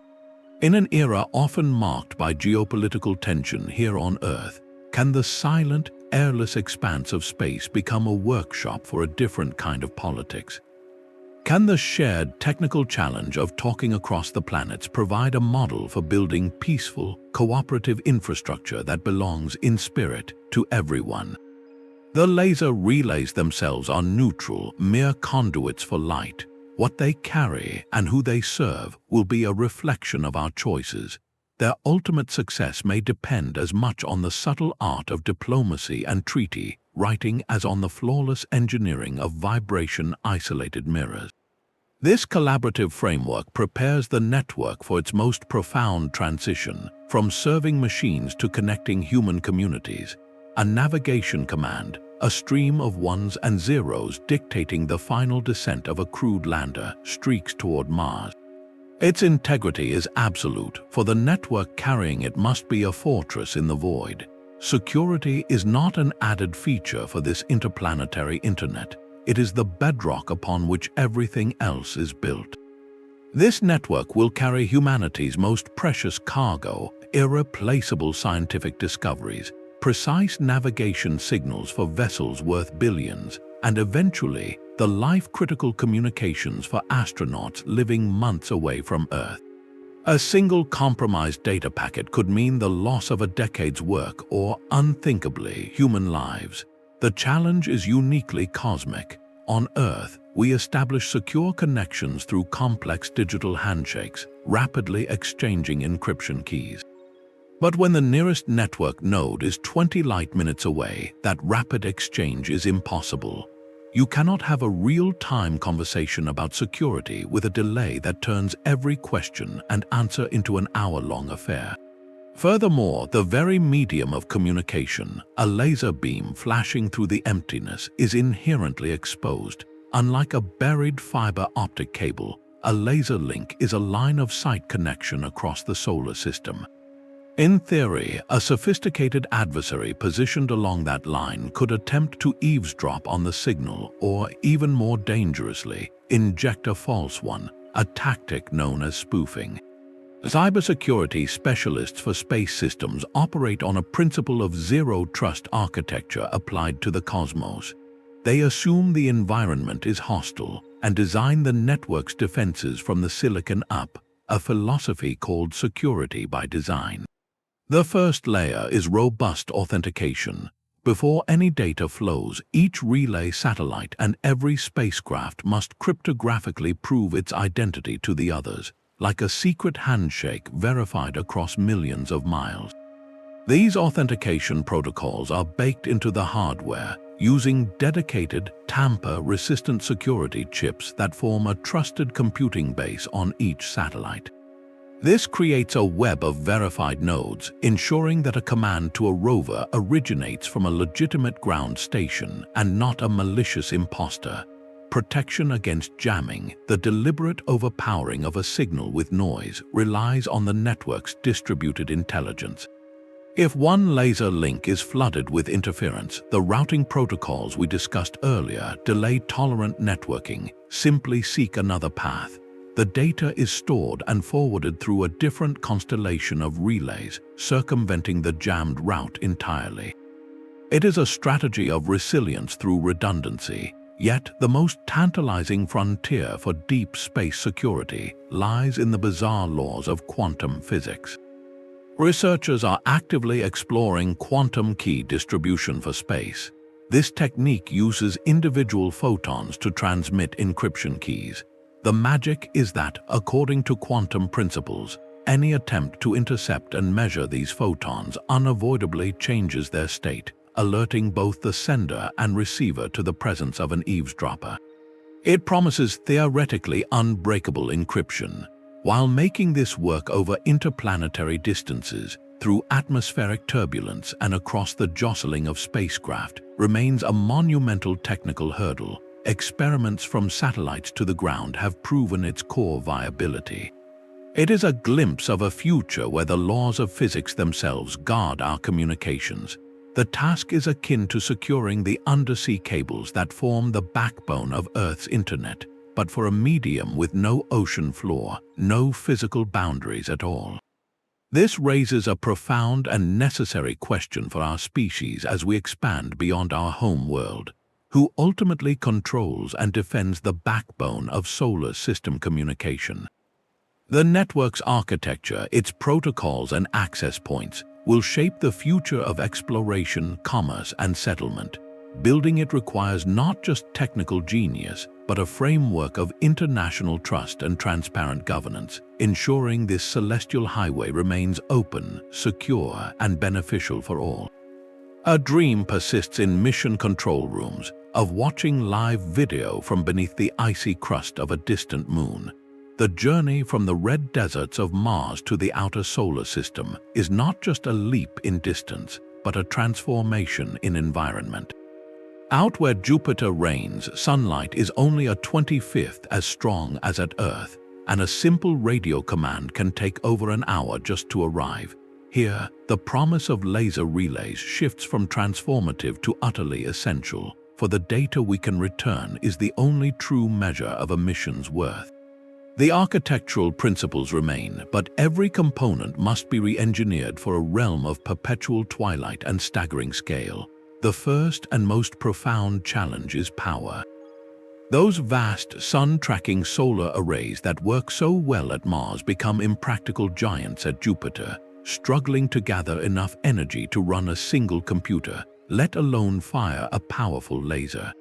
In an era often marked by geopolitical tension here on Earth, can the silent, airless expanse of space become a workshop for a different kind of politics? Can the shared technical challenge of talking across the planets provide a model for building peaceful, cooperative infrastructure that belongs in spirit to everyone? The laser relays themselves are neutral, mere conduits for light. What they carry and who they serve will be a reflection of our choices. their ultimate success may depend as much on the subtle art of diplomacy and treaty writing as on the flawless engineering of vibration-isolated mirrors. This collaborative framework prepares the network for its most profound transition, from serving machines to connecting human communities. A navigation command, a stream of ones and zeros dictating the final descent of a crewed lander, streaks toward Mars. Its integrity is absolute, for the network carrying it must be a fortress in the void. Security is not an added feature for this interplanetary internet. It is the bedrock upon which everything else is built. This network will carry humanity's most precious cargo, irreplaceable scientific discoveries, precise navigation signals for vessels worth billions, and eventually, the life-critical communications for astronauts living months away from Earth. A single compromised data packet could mean the loss of a decade's work or, unthinkably, human lives. The challenge is uniquely cosmic. On Earth, we establish secure connections through complex digital handshakes, rapidly exchanging encryption keys. But when the nearest network node is 20 light-minutes away, that rapid exchange is impossible. You cannot have a real-time conversation about security with a delay that turns every question and answer into an hour-long affair. Furthermore, the very medium of communication, a laser beam flashing through the emptiness, is inherently exposed. Unlike a buried fiber optic cable, a laser link is a line-of-sight connection across the solar system. In theory, a sophisticated adversary positioned along that line could attempt to eavesdrop on the signal or, even more dangerously, inject a false one, a tactic known as spoofing. Cybersecurity specialists for space systems operate on a principle of zero-trust architecture applied to the cosmos. They assume the environment is hostile and design the network's defenses from the silicon up, a philosophy called security by design. The first layer is robust authentication. Before any data flows, each relay satellite and every spacecraft must cryptographically prove its identity to the others, like a secret handshake verified across millions of miles. These authentication protocols are baked into the hardware, using dedicated, tamper-resistant security chips that form a trusted computing base on each satellite. This creates a web of verified nodes, ensuring that a command to a rover originates from a legitimate ground station and not a malicious imposter. Protection against jamming, the deliberate overpowering of a signal with noise, relies on the network's distributed intelligence. If one laser link is flooded with interference, the routing protocols we discussed earlier, delay-tolerant networking, simply seek another path. The data is stored and forwarded through a different constellation of relays, circumventing the jammed route entirely. It is a strategy of resilience through redundancy, yet the most tantalizing frontier for deep space security lies in the bizarre laws of quantum physics. Researchers are actively exploring quantum key distribution for space. This technique uses individual photons to transmit encryption keys. The magic is that, according to quantum principles, any attempt to intercept and measure these photons unavoidably changes their state, alerting both the sender and receiver to the presence of an eavesdropper. It promises theoretically unbreakable encryption, while making this work over interplanetary distances, through atmospheric turbulence and across the jostling of spacecraft, remains a monumental technical hurdle. Experiments from satellites to the ground have proven its core viability. It is a glimpse of a future where the laws of physics themselves guard our communications. The task is akin to securing the undersea cables that form the backbone of Earth's internet, but for a medium with no ocean floor, no physical boundaries at all. This raises a profound and necessary question for our species as we expand beyond our home world. Who ultimately controls and defends the backbone of solar system communication? The network's architecture, its protocols and access points, will shape the future of exploration, commerce, and settlement. Building it requires not just technical genius, but a framework of international trust and transparent governance, ensuring this celestial highway remains open, secure, and beneficial for all. A dream persists in mission control rooms of watching live video from beneath the icy crust of a distant moon. The journey from the red deserts of Mars to the outer solar system is not just a leap in distance, but a transformation in environment. Out where Jupiter reigns, sunlight is only a 25th as strong as at Earth, and a simple radio command can take over an hour just to arrive. Here, the promise of laser relays shifts from transformative to utterly essential, for the data we can return is the only true measure of a mission's worth. The architectural principles remain, but every component must be re-engineered for a realm of perpetual twilight and staggering scale. The first and most profound challenge is power. Those vast sun-tracking solar arrays that work so well at Mars become impractical giants at Jupiter, struggling to gather enough energy to run a single computer, let alone fire a powerful laser.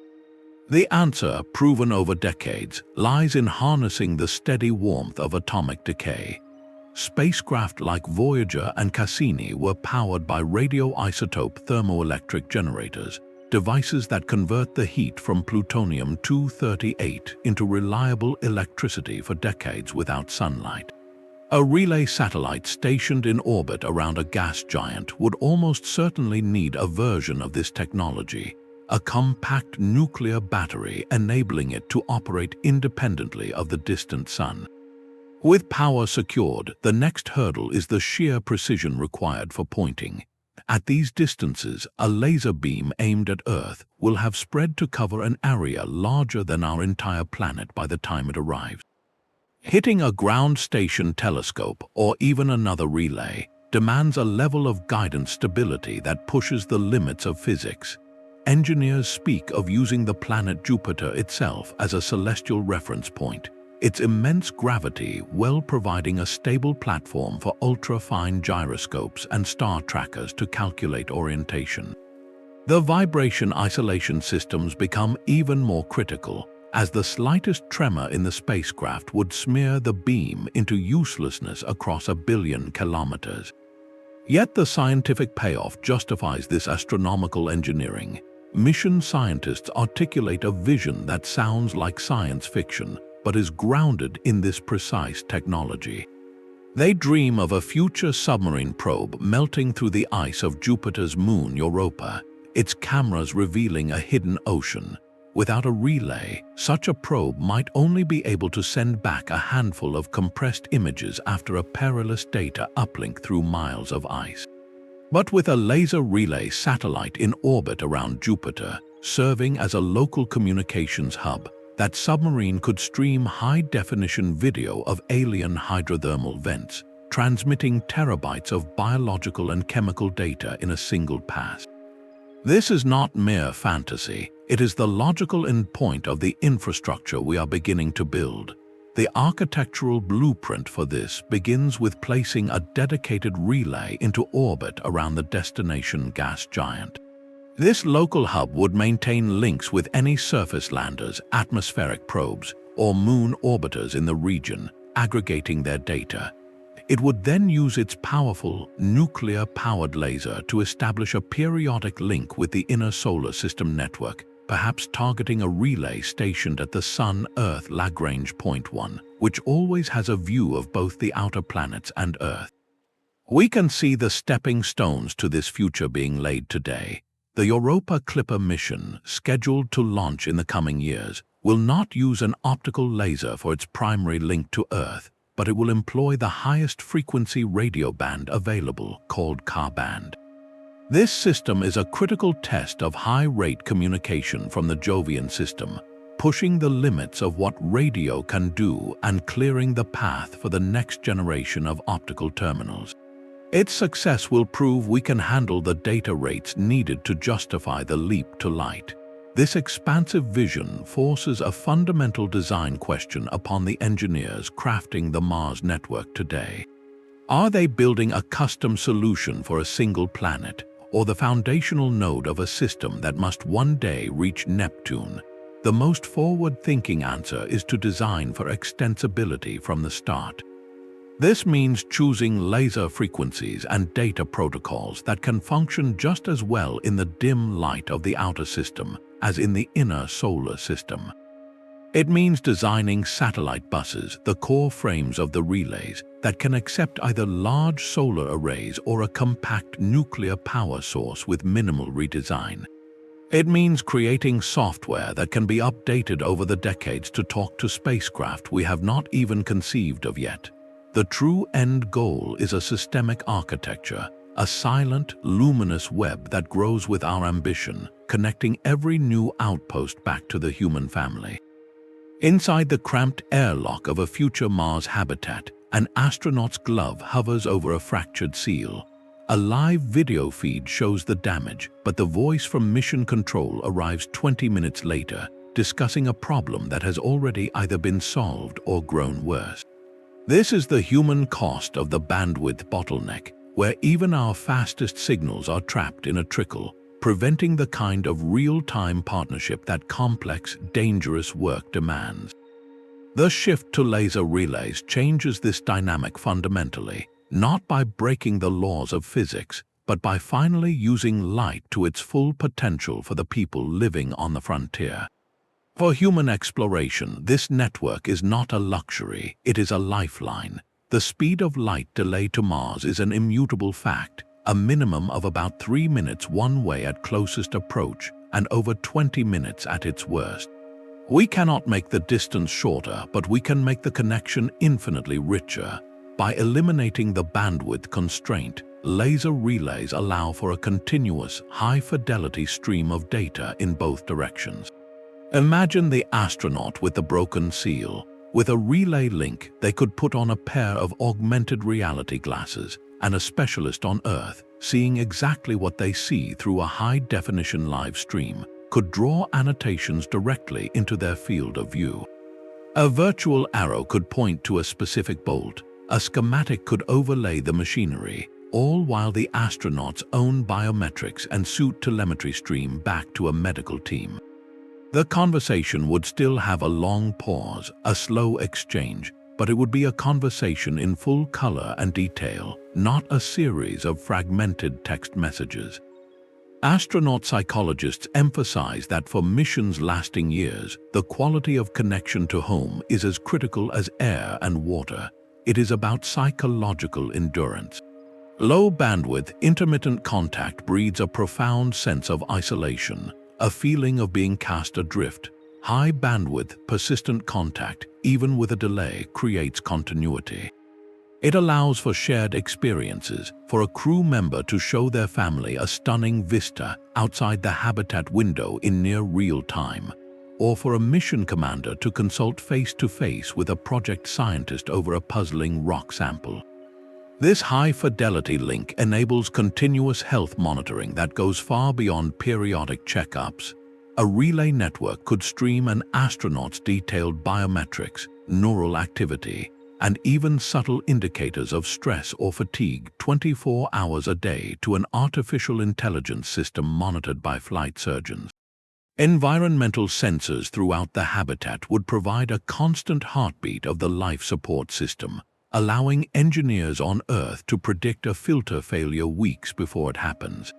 The answer, proven over decades, lies in harnessing the steady warmth of atomic decay. Spacecraft like Voyager and Cassini were powered by radioisotope thermoelectric generators, devices that convert the heat from plutonium-238 into reliable electricity for decades without sunlight. A relay satellite stationed in orbit around a gas giant would almost certainly need a version of this technology, a compact nuclear battery enabling it to operate independently of the distant sun. With power secured, the next hurdle is the sheer precision required for pointing. At these distances, a laser beam aimed at Earth will have spread to cover an area larger than our entire planet by the time it arrives. Hitting a ground station telescope or even another relay demands a level of guidance stability that pushes the limits of physics. Engineers speak of using the planet Jupiter itself as a celestial reference point, its immense gravity well providing a stable platform for ultra-fine gyroscopes and star trackers to calculate orientation. The vibration isolation systems become even more critical, as the slightest tremor in the spacecraft would smear the beam into uselessness across 1 billion kilometers. Yet the scientific payoff justifies this astronomical engineering. Mission scientists articulate a vision that sounds like science fiction, but is grounded in this precise technology. They dream of a future submarine probe melting through the ice of Jupiter's moon Europa, its cameras revealing a hidden ocean. Without a relay, such a probe might only be able to send back a handful of compressed images after a perilous data uplink through miles of ice. But with a laser relay satellite in orbit around Jupiter, serving as a local communications hub, that submarine could stream high-definition video of alien hydrothermal vents, transmitting terabytes of biological and chemical data in a single pass. This is not mere fantasy, it is the logical endpoint of the infrastructure we are beginning to build. The architectural blueprint for this begins with placing a dedicated relay into orbit around the destination gas giant. This local hub would maintain links with any surface landers, atmospheric probes, or moon orbiters in the region, aggregating their data. It would then use its powerful, nuclear-powered laser to establish a periodic link with the inner solar system network, perhaps targeting a relay stationed at the Sun-Earth Lagrange point 1, which always has a view of both the outer planets and Earth. We can see the stepping stones to this future being laid today. The Europa Clipper mission, scheduled to launch in the coming years, will not use an optical laser for its primary link to Earth, but it will employ the highest frequency radio band available, called Ka-band. This system is a critical test of high-rate communication from the Jovian system, pushing the limits of what radio can do and clearing the path for the next generation of optical terminals. Its success will prove we can handle the data rates needed to justify the leap to light. This expansive vision forces a fundamental design question upon the engineers crafting the Mars network today. Are they building a custom solution for a single planet, or the foundational node of a system that must one day reach Neptune, the most forward-thinking answer is to design for extensibility from the start. This means choosing laser frequencies and data protocols that can function just as well in the dim light of the outer system as in the inner solar system. It means designing satellite buses, the core frames of the relays, that can accept either large solar arrays or a compact nuclear power source with minimal redesign. It means creating software that can be updated over the decades to talk to spacecraft we have not even conceived of yet. The true end goal is a systemic architecture, a silent, luminous web that grows with our ambition, connecting every new outpost back to the human family. Inside the cramped airlock of a future Mars habitat, an astronaut's glove hovers over a fractured seal. A live video feed shows the damage, but the voice from Mission Control arrives 20 minutes later, discussing a problem that has already either been solved or grown worse. This is the human cost of the bandwidth bottleneck, where even our fastest signals are trapped in a trickle, preventing the kind of real-time partnership that complex, dangerous work demands. The shift to laser relays changes this dynamic fundamentally, not by breaking the laws of physics, but by finally using light to its full potential for the people living on the frontier. For human exploration, this network is not a luxury, it is a lifeline. The speed of light delay to Mars is an immutable fact, a minimum of about 3 minutes one way at closest approach and over 20 minutes at its worst. We cannot make the distance shorter, but we can make the connection infinitely richer. By eliminating the bandwidth constraint, laser relays allow for a continuous, high-fidelity stream of data in both directions. Imagine the astronaut with the broken seal. With a relay link, they could put on a pair of augmented reality glasses, and a specialist on Earth, seeing exactly what they see through a high-definition live stream, could draw annotations directly into their field of view. A virtual arrow could point to a specific bolt, a schematic could overlay the machinery, all while the astronaut's own biometrics and suit telemetry stream back to a medical team. The conversation would still have a long pause, a slow exchange, but it would be a conversation in full color and detail, not a series of fragmented text messages. Astronaut psychologists emphasize that for missions lasting years, the quality of connection to home is as critical as air and water. It is about psychological endurance. Low bandwidth, intermittent contact breeds a profound sense of isolation, a feeling of being cast adrift. High bandwidth, persistent contact, even with a delay, creates continuity. It allows for shared experiences, for a crew member to show their family a stunning vista outside the habitat window in near real time, or for a mission commander to consult face-to-face with a project scientist over a puzzling rock sample. This high-fidelity link enables continuous health monitoring that goes far beyond periodic checkups. A relay network could stream an astronaut's detailed biometrics, neural activity, and even subtle indicators of stress or fatigue 24 hours a day to an artificial intelligence system monitored by flight surgeons. Environmental sensors throughout the habitat would provide a constant heartbeat of the life support system, allowing engineers on Earth to predict a filter failure weeks before it happens.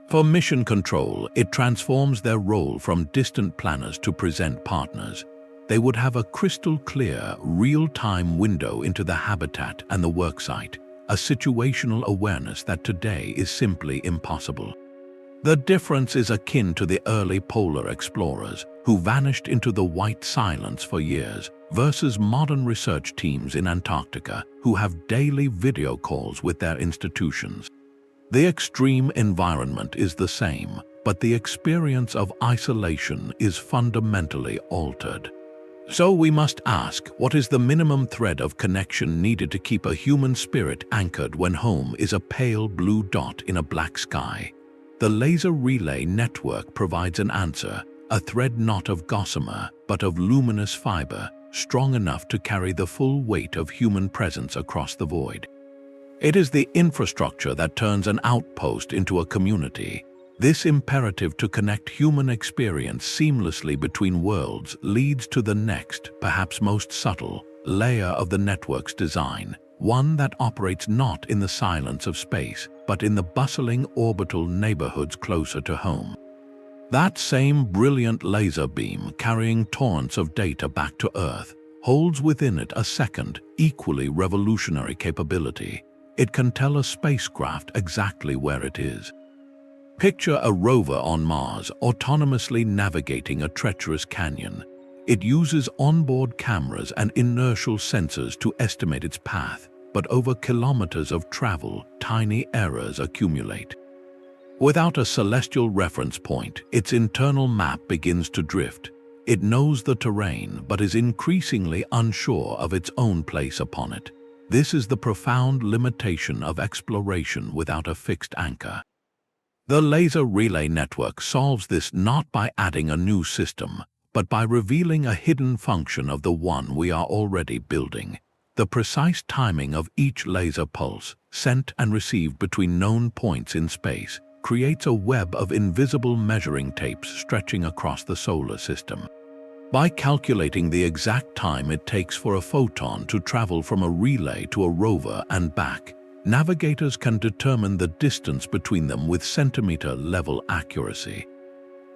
For mission control, it transforms their role from distant planners to present partners. They would have a crystal-clear, real-time window into the habitat and the worksite, a situational awareness that today is simply impossible. The difference is akin to the early polar explorers, who vanished into the white silence for years, versus modern research teams in Antarctica who have daily video calls with their institutions. The extreme environment is the same, but the experience of isolation is fundamentally altered. So we must ask, what is the minimum thread of connection needed to keep a human spirit anchored when home is a pale blue dot in a black sky? The laser relay network provides an answer, a thread not of gossamer, but of luminous fiber, strong enough to carry the full weight of human presence across the void. It is the infrastructure that turns an outpost into a community. This imperative to connect human experience seamlessly between worlds leads to the next, perhaps most subtle, layer of the network's design, one that operates not in the silence of space, but in the bustling orbital neighborhoods closer to home. That same brilliant laser beam carrying torrents of data back to Earth holds within it a second, equally revolutionary capability. It can tell a spacecraft exactly where it is. Picture a rover on Mars autonomously navigating a treacherous canyon. It uses onboard cameras and inertial sensors to estimate its path, but over kilometers of travel, tiny errors accumulate. Without a celestial reference point, its internal map begins to drift. It knows the terrain, but is increasingly unsure of its own place upon it. This is the profound limitation of exploration without a fixed anchor. The laser relay network solves this not by adding a new system, but by revealing a hidden function of the one we are already building. The precise timing of each laser pulse, sent and received between known points in space, creates a web of invisible measuring tapes stretching across the solar system. By calculating the exact time it takes for a photon to travel from a relay to a rover and back, navigators can determine the distance between them with centimeter-level accuracy.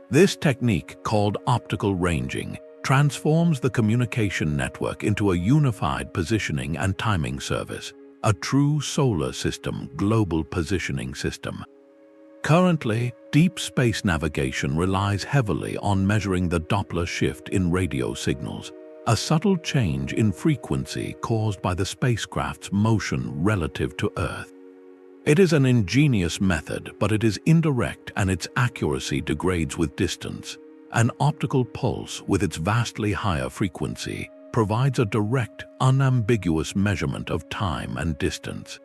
This technique, called optical ranging, transforms the communication network into a unified positioning and timing service, a true solar system global positioning system. Currently, deep space navigation relies heavily on measuring the Doppler shift in radio signals, a subtle change in frequency caused by the spacecraft's motion relative to Earth. It is an ingenious method, but it is indirect and its accuracy degrades with distance. An optical pulse, with its vastly higher frequency, provides a direct, unambiguous measurement of time and distance.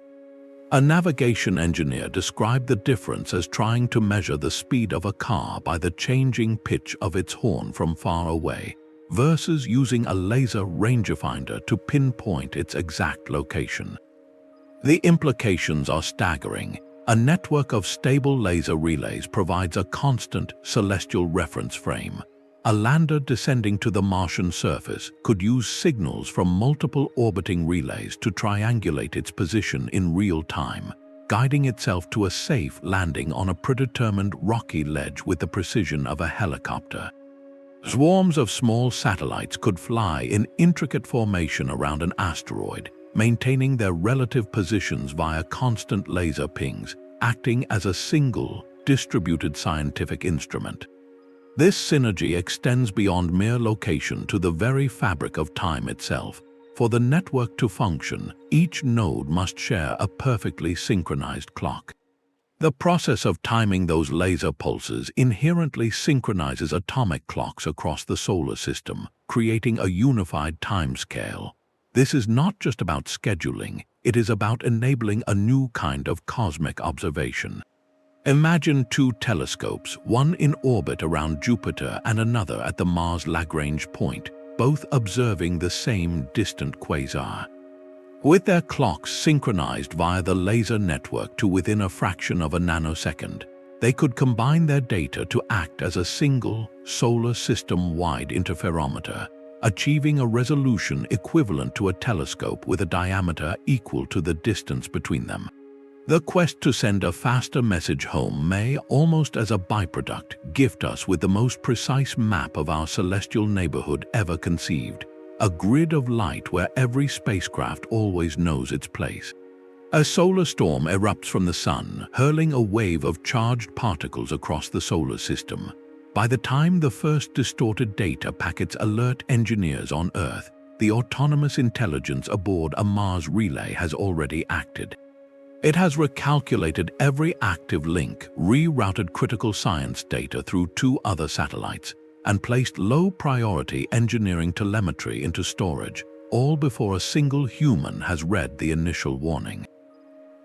A navigation engineer described the difference as trying to measure the speed of a car by the changing pitch of its horn from far away, versus using a laser rangefinder to pinpoint its exact location. The implications are staggering. A network of stable laser relays provides a constant celestial reference frame. A lander descending to the Martian surface could use signals from multiple orbiting relays to triangulate its position in real time, guiding itself to a safe landing on a predetermined rocky ledge with the precision of a helicopter. Swarms of small satellites could fly in intricate formation around an asteroid, maintaining their relative positions via constant laser pings, acting as a single, distributed scientific instrument. This synergy extends beyond mere location to the very fabric of time itself. For the network to function, each node must share a perfectly synchronized clock. The process of timing those laser pulses inherently synchronizes atomic clocks across the solar system, creating a unified timescale. This is not just about scheduling, it is about enabling a new kind of cosmic observation. Imagine two telescopes, one in orbit around Jupiter and another at the Mars Lagrange point, both observing the same distant quasar. With their clocks synchronized via the laser network to within a fraction of a nanosecond, they could combine their data to act as a single, solar system-wide interferometer, achieving a resolution equivalent to a telescope with a diameter equal to the distance between them. The quest to send a faster message home may, almost as a byproduct, gift us with the most precise map of our celestial neighborhood ever conceived, a grid of light where every spacecraft always knows its place. A solar storm erupts from the sun, hurling a wave of charged particles across the solar system. By the time the first distorted data packets alert engineers on Earth, the autonomous intelligence aboard a Mars relay has already acted. It has recalculated every active link, rerouted critical science data through two other satellites, and placed low-priority engineering telemetry into storage, all before a single human has read the initial warning.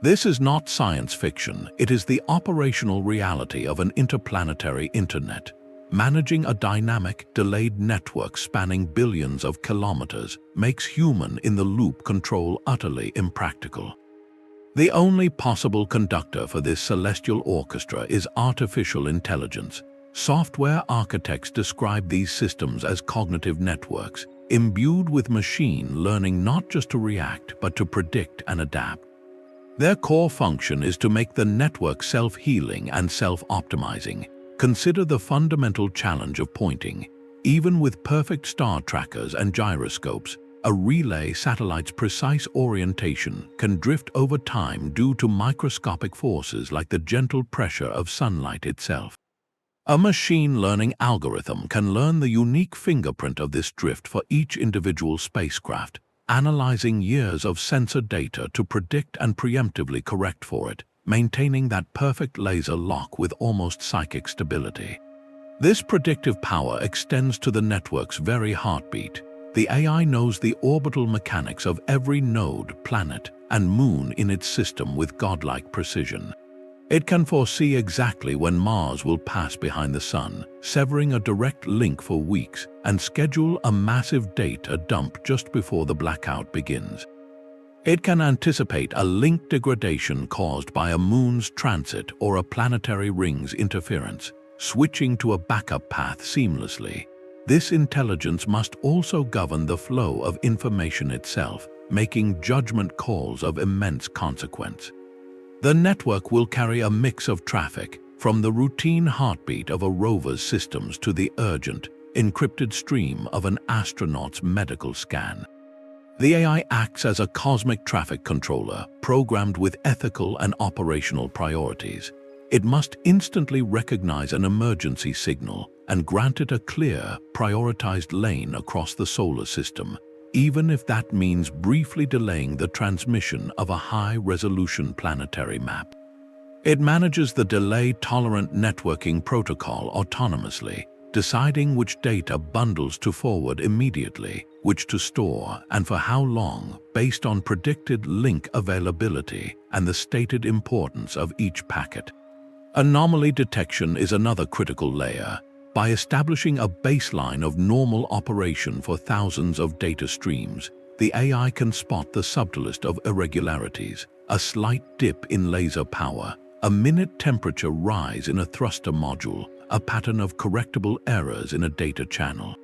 This is not science fiction, it is the operational reality of an interplanetary internet. Managing a dynamic, delayed network spanning billions of kilometers makes human-in-the-loop control utterly impractical. The only possible conductor for this celestial orchestra is artificial intelligence. Software architects describe these systems as cognitive networks, imbued with machine learning not just to react but to predict and adapt. Their core function is to make the network self-healing and self-optimizing. Consider the fundamental challenge of pointing. Even with perfect star trackers and gyroscopes, a relay satellite's precise orientation can drift over time due to microscopic forces like the gentle pressure of sunlight itself. A machine learning algorithm can learn the unique fingerprint of this drift for each individual spacecraft, analyzing years of sensor data to predict and preemptively correct for it, maintaining that perfect laser lock with almost psychic stability. This predictive power extends to the network's very heartbeat. The AI knows the orbital mechanics of every node, planet, and moon in its system with godlike precision. It can foresee exactly when Mars will pass behind the Sun, severing a direct link for weeks, and schedule a massive data dump just before the blackout begins. It can anticipate a link degradation caused by a moon's transit or a planetary ring's interference, switching to a backup path seamlessly. This intelligence must also govern the flow of information itself, making judgment calls of immense consequence. The network will carry a mix of traffic, from the routine heartbeat of a rover's systems to the urgent, encrypted stream of an astronaut's medical scan. The AI acts as a cosmic traffic controller, programmed with ethical and operational priorities. It must instantly recognize an emergency signal and grant it a clear, prioritized lane across the solar system, even if that means briefly delaying the transmission of a high-resolution planetary map. It manages the delay-tolerant networking protocol autonomously, deciding which data bundles to forward immediately, which to store, and for how long, based on predicted link availability and the stated importance of each packet. Anomaly detection is another critical layer. By establishing a baseline of normal operation for thousands of data streams, the AI can spot the subtlest of irregularities, a slight dip in laser power, a minute temperature rise in a thruster module, a pattern of correctable errors in a data channel.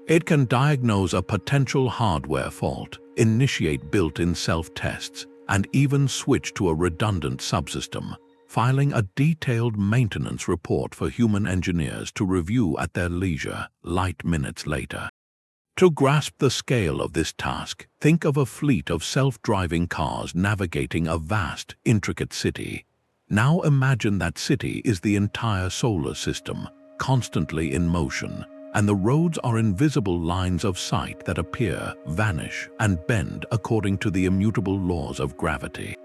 It can diagnose a potential hardware fault, initiate built-in self-tests, and even switch to a redundant subsystem, filing a detailed maintenance report for human engineers to review at their leisure, light minutes later. To grasp the scale of this task, think of a fleet of self-driving cars navigating a vast, intricate city. Now imagine that city is the entire solar system, constantly in motion, and the roads are invisible lines of sight that appear, vanish, and bend according to the immutable laws of gravity.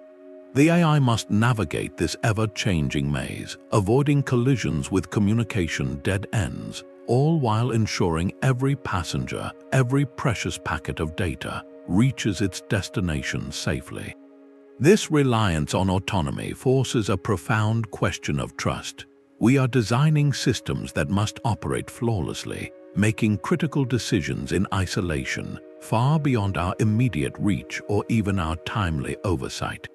The AI must navigate this ever-changing maze, avoiding collisions with communication dead ends, all while ensuring every passenger, every precious packet of data, reaches its destination safely. This reliance on autonomy forces a profound question of trust. We are designing systems that must operate flawlessly, making critical decisions in isolation, far beyond our immediate reach or even our timely oversight.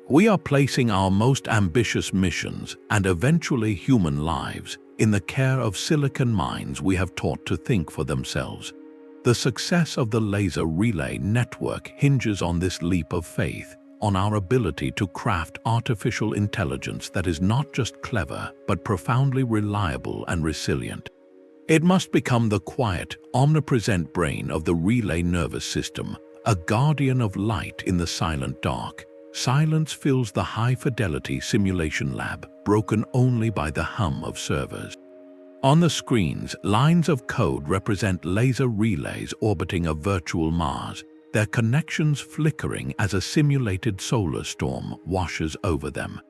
We are placing our most ambitious missions, and eventually human lives, in the care of silicon minds we have taught to think for themselves. The success of the laser relay network hinges on this leap of faith, on our ability to craft artificial intelligence that is not just clever, but profoundly reliable and resilient. It must become the quiet, omnipresent brain of the relay nervous system, a guardian of light in the silent dark. Silence fills the high-fidelity simulation lab, broken only by the hum of servers. On the screens, lines of code represent laser relays orbiting a virtual Mars, their connections flickering as a simulated solar storm washes over them.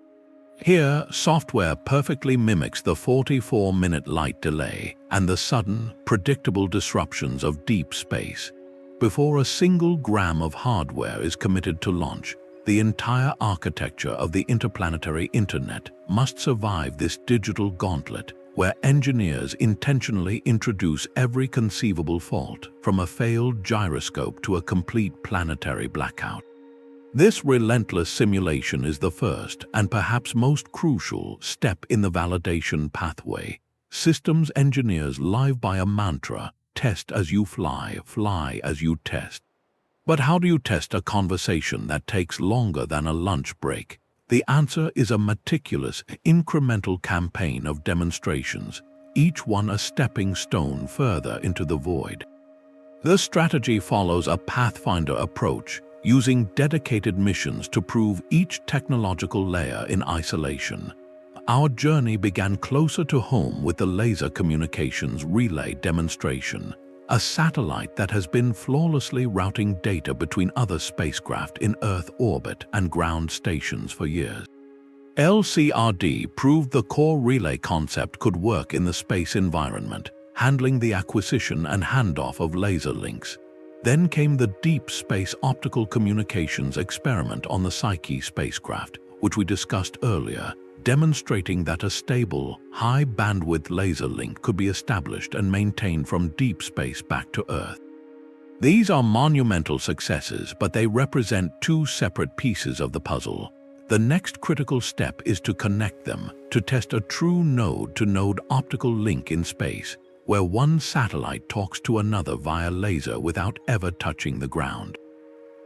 Here, software perfectly mimics the 44-minute light delay and the sudden, predictable disruptions of deep space. Before a single gram of hardware is committed to launch, the entire architecture of the interplanetary internet must survive this digital gauntlet, where engineers intentionally introduce every conceivable fault, from a failed gyroscope to a complete planetary blackout. This relentless simulation is the first and perhaps most crucial step in the validation pathway. Systems engineers live by a mantra: test as you fly, fly as you test. But how do you test a conversation that takes longer than a lunch break? The answer is a meticulous, incremental campaign of demonstrations, each one a stepping stone further into the void. The strategy follows a Pathfinder approach, using dedicated missions to prove each technological layer in isolation. Our journey began closer to home with the Laser Communications Relay demonstration, a satellite that has been flawlessly routing data between other spacecraft in Earth orbit and ground stations for years. LCRD proved the core relay concept could work in the space environment, handling the acquisition and handoff of laser links. Then came the Deep Space Optical Communications experiment on the Psyche spacecraft, which we discussed earlier, demonstrating that a stable, high-bandwidth laser link could be established and maintained from deep space back to Earth. These are monumental successes, but they represent two separate pieces of the puzzle. The next critical step is to connect them, to test a true node-to-node optical link in space, where one satellite talks to another via laser without ever touching the ground.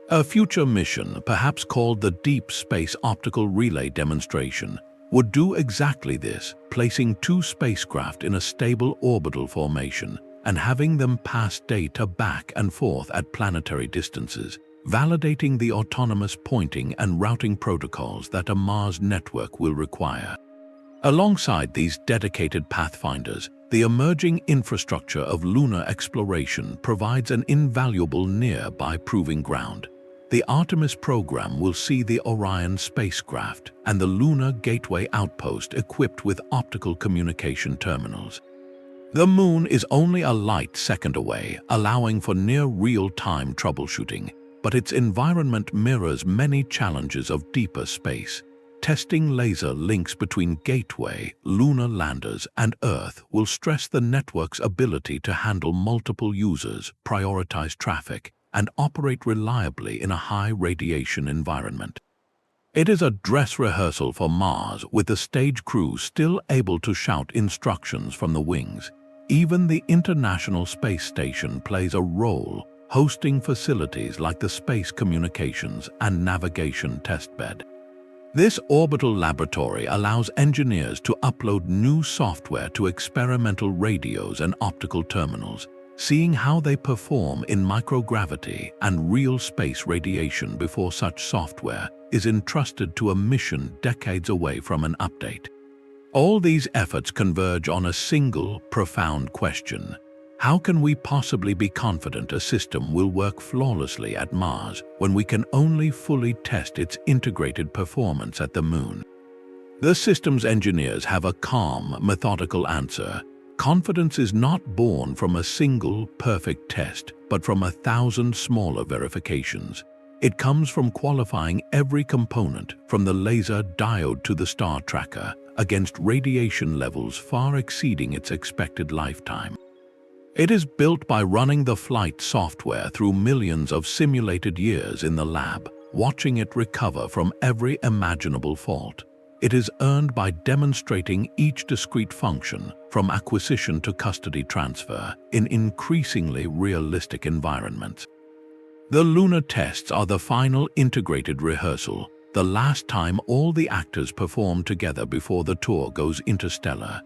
A future mission, perhaps called the Deep Space Optical Relay demonstration, would do exactly this, placing two spacecraft in a stable orbital formation and having them pass data back and forth at planetary distances, validating the autonomous pointing and routing protocols that a Mars network will require. Alongside these dedicated pathfinders, the emerging infrastructure of lunar exploration provides an invaluable nearby proving ground. The Artemis program will see the Orion spacecraft and the Lunar Gateway outpost equipped with optical communication terminals. The Moon is only a light second away, allowing for near real-time troubleshooting, but its environment mirrors many challenges of deeper space. Testing laser links between Gateway, lunar landers, and Earth will stress the network's ability to handle multiple users, prioritize traffic, and operate reliably in a high-radiation environment. It is a dress rehearsal for Mars, with the stage crew still able to shout instructions from the wings. Even the International Space Station plays a role, hosting facilities like the Space Communications and Navigation Testbed. This orbital laboratory allows engineers to upload new software to experimental radios and optical terminals, seeing how they perform in microgravity and real space radiation before such software is entrusted to a mission decades away from an update. All these efforts converge on a single, profound question: how can we possibly be confident a system will work flawlessly at Mars when we can only fully test its integrated performance at the Moon? The systems engineers have a calm, methodical answer. Confidence is not born from a single, perfect test, but from 1,000 smaller verifications. It comes from qualifying every component, from the laser diode to the star tracker, against radiation levels far exceeding its expected lifetime. It is built by running the flight software through millions of simulated years in the lab, watching it recover from every imaginable fault. It is earned by demonstrating each discrete function, from acquisition to custody transfer, in increasingly realistic environments. The lunar tests are the final integrated rehearsal, the last time all the actors perform together before the tour goes interstellar.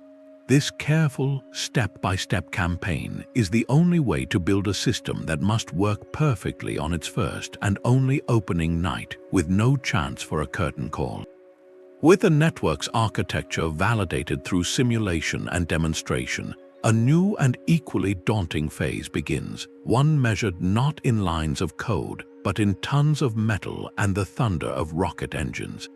This careful, step-by-step campaign is the only way to build a system that must work perfectly on its first and only opening night, with no chance for a curtain call. With the network's architecture validated through simulation and demonstration, a new and equally daunting phase begins, one measured not in lines of code, but in tons of metal and the thunder of rocket engines.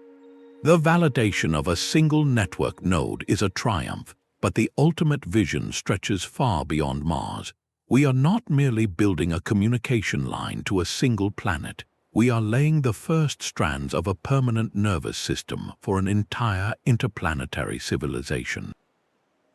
The validation of a single network node is a triumph, but the ultimate vision stretches far beyond Mars. We are not merely building a communication line to a single planet. We are laying the first strands of a permanent nervous system for an entire interplanetary civilization.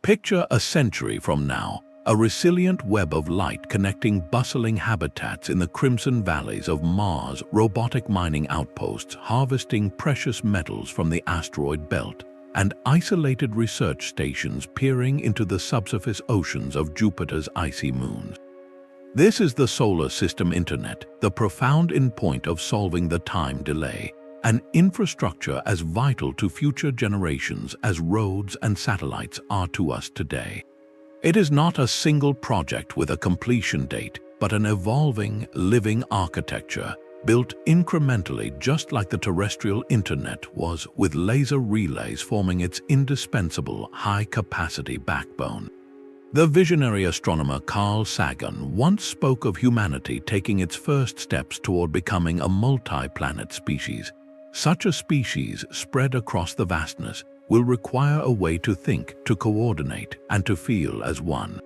Picture a century from now, a resilient web of light connecting bustling habitats in the crimson valleys of Mars, robotic mining outposts harvesting precious metals from the asteroid belt, and isolated research stations peering into the subsurface oceans of Jupiter's icy moons. This is the Solar System Internet, the profound endpoint of solving the time delay, an infrastructure as vital to future generations as roads and satellites are to us today. It is not a single project with a completion date, but an evolving, living architecture built incrementally just like the terrestrial internet was, with laser relays forming its indispensable high-capacity backbone. The visionary astronomer Carl Sagan once spoke of humanity taking its first steps toward becoming a multi-planet species. Such a species spread across the vastness will require a way to think, to coordinate, and to feel as one.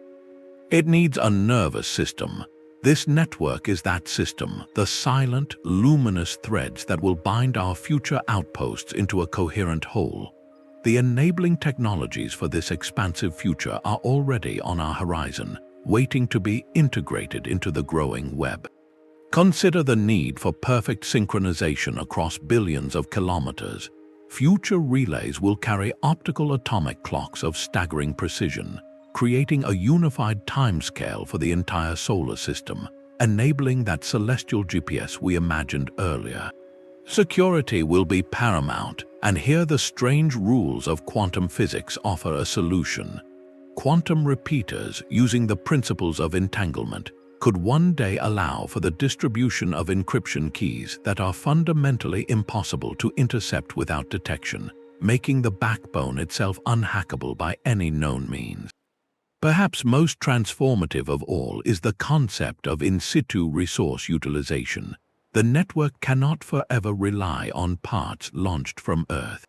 It needs a nervous system. This network is that system, the silent, luminous threads that will bind our future outposts into a coherent whole. The enabling technologies for this expansive future are already on our horizon, waiting to be integrated into the growing web. Consider the need for perfect synchronization across billions of kilometers. Future relays will carry optical atomic clocks of staggering precision, creating a unified timescale for the entire solar system, enabling that celestial GPS we imagined earlier. Security will be paramount, and here the strange rules of quantum physics offer a solution. Quantum repeaters, using the principles of entanglement, could one day allow for the distribution of encryption keys that are fundamentally impossible to intercept without detection, making the backbone itself unhackable by any known means. Perhaps most transformative of all is the concept of in situ resource utilization. The network cannot forever rely on parts launched from Earth.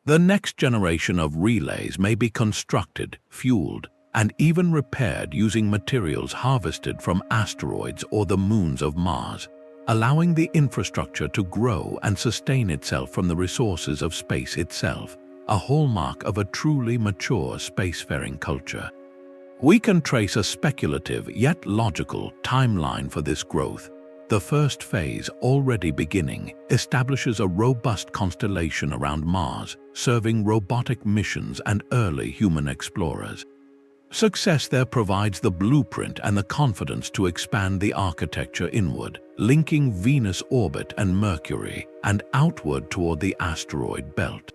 The next generation of relays may be constructed, fueled, and even repaired using materials harvested from asteroids or the moons of Mars, allowing the infrastructure to grow and sustain itself from the resources of space itself, a hallmark of a truly mature spacefaring culture. We can trace a speculative yet logical timeline for this growth. The first phase, already beginning, establishes a robust constellation around Mars, serving robotic missions and early human explorers. Success there provides the blueprint and the confidence to expand the architecture inward, linking Venus orbit and Mercury, and outward toward the asteroid belt.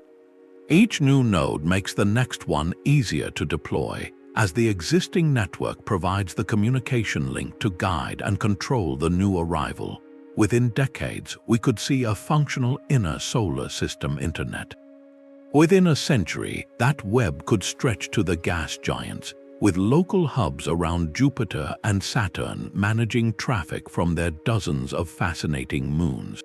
Each new node makes the next one easier to deploy, as the existing network provides the communication link to guide and control the new arrival. Within decades, we could see a functional inner solar system internet. Within a century, that web could stretch to the gas giants, with local hubs around Jupiter and Saturn managing traffic from their dozens of fascinating moons.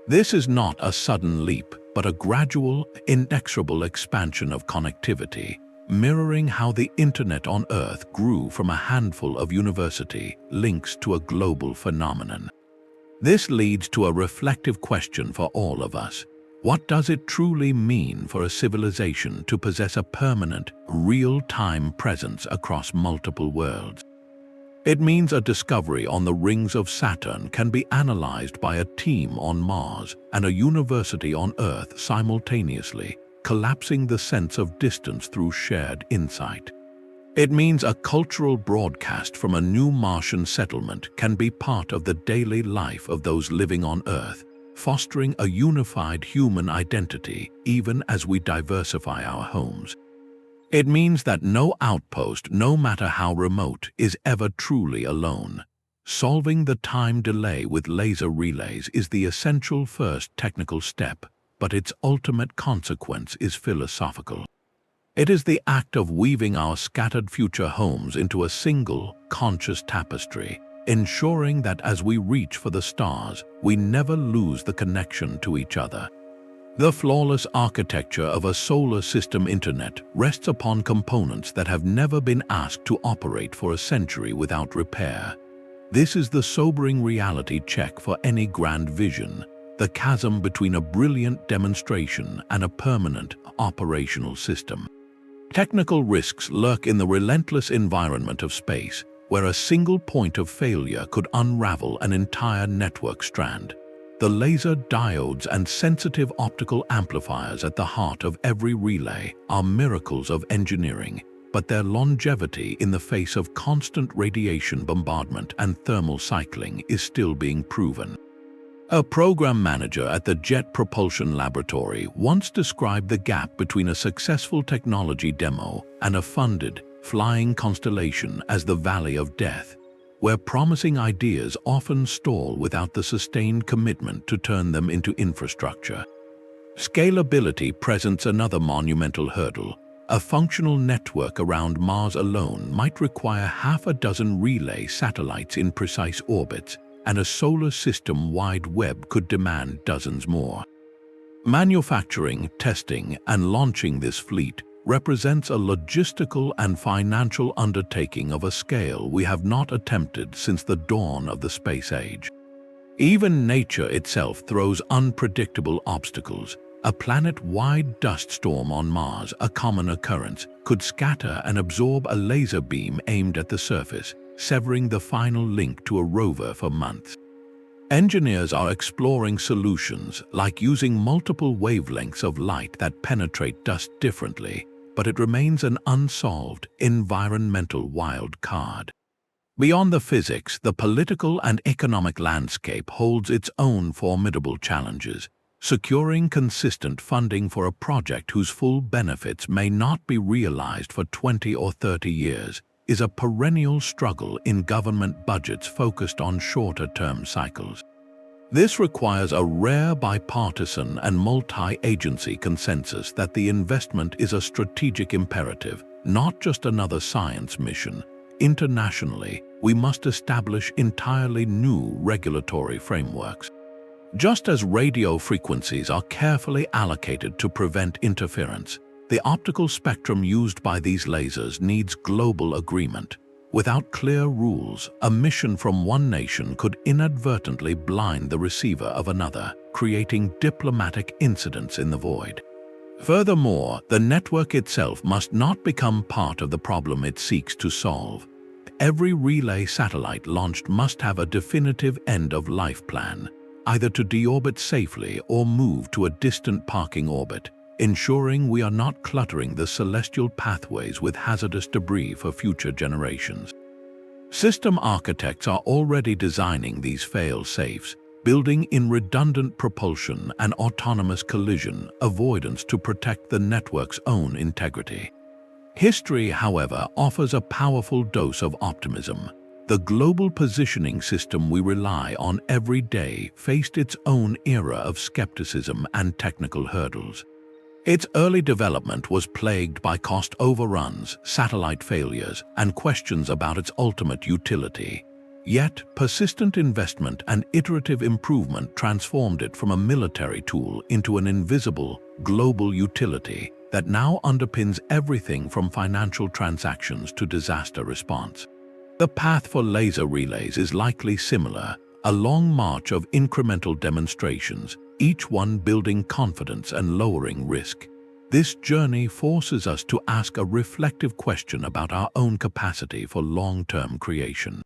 This is not a sudden leap, but a gradual, inexorable expansion of connectivity, mirroring how the Internet on Earth grew from a handful of university links to a global phenomenon. This leads to a reflective question for all of us. What does it truly mean for a civilization to possess a permanent, real-time presence across multiple worlds? It means a discovery on the rings of Saturn can be analyzed by a team on Mars and a university on Earth simultaneously, collapsing the sense of distance through shared insight. It means a cultural broadcast from a new Martian settlement can be part of the daily life of those living on Earth, fostering a unified human identity even as we diversify our homes. It means that no outpost, no matter how remote, is ever truly alone. Solving the time delay with laser relays is the essential first technical step, but its ultimate consequence is philosophical. It is the act of weaving our scattered future homes into a single, conscious tapestry, ensuring that as we reach for the stars, we never lose the connection to each other. The flawless architecture of a solar system internet rests upon components that have never been asked to operate for a century without repair. This is the sobering reality check for any grand vision, the chasm between a brilliant demonstration and a permanent operational system. Technical risks lurk in the relentless environment of space, where a single point of failure could unravel an entire network strand. The laser diodes and sensitive optical amplifiers at the heart of every relay are miracles of engineering, but their longevity in the face of constant radiation bombardment and thermal cycling is still being proven. A program manager at the Jet Propulsion Laboratory once described the gap between a successful technology demo and a funded, flying constellation as the Valley of Death, where promising ideas often stall without the sustained commitment to turn them into infrastructure. Scalability presents another monumental hurdle. A functional network around Mars alone might require half a dozen relay satellites in precise orbits, and a solar system-wide web could demand dozens more. Manufacturing, testing, and launching this fleet represents a logistical and financial undertaking of a scale we have not attempted since the dawn of the space age. Even nature itself throws unpredictable obstacles. A planet-wide dust storm on Mars, a common occurrence, could scatter and absorb a laser beam aimed at the surface, severing the final link to a rover for months. Engineers are exploring solutions like using multiple wavelengths of light that penetrate dust differently, but it remains an unsolved environmental wild card. Beyond the physics, the political and economic landscape holds its own formidable challenges. Securing consistent funding for a project whose full benefits may not be realized for 20 or 30 years is a perennial struggle in government budgets focused on shorter-term cycles. This requires a rare bipartisan and multi-agency consensus that the investment is a strategic imperative, not just another science mission. Internationally, we must establish entirely new regulatory frameworks. Just as radio frequencies are carefully allocated to prevent interference, the optical spectrum used by these lasers needs global agreement. Without clear rules, a mission from one nation could inadvertently blind the receiver of another, creating diplomatic incidents in the void. Furthermore, the network itself must not become part of the problem it seeks to solve. Every relay satellite launched must have a definitive end-of-life plan, either to deorbit safely or move to a distant parking orbit, ensuring we are not cluttering the celestial pathways with hazardous debris for future generations. System architects are already designing these fail-safes, building in redundant propulsion and autonomous collision avoidance to protect the network's own integrity. History, however, offers a powerful dose of optimism. The global positioning system we rely on every day faced its own era of skepticism and technical hurdles. Its early development was plagued by cost overruns, satellite failures, and questions about its ultimate utility. Yet, persistent investment and iterative improvement transformed it from a military tool into an invisible, global utility that now underpins everything from financial transactions to disaster response. The path for laser relays is likely similar, a long march of incremental demonstrations, each one building confidence and lowering risk. This journey forces us to ask a reflective question about our own capacity for long-term creation.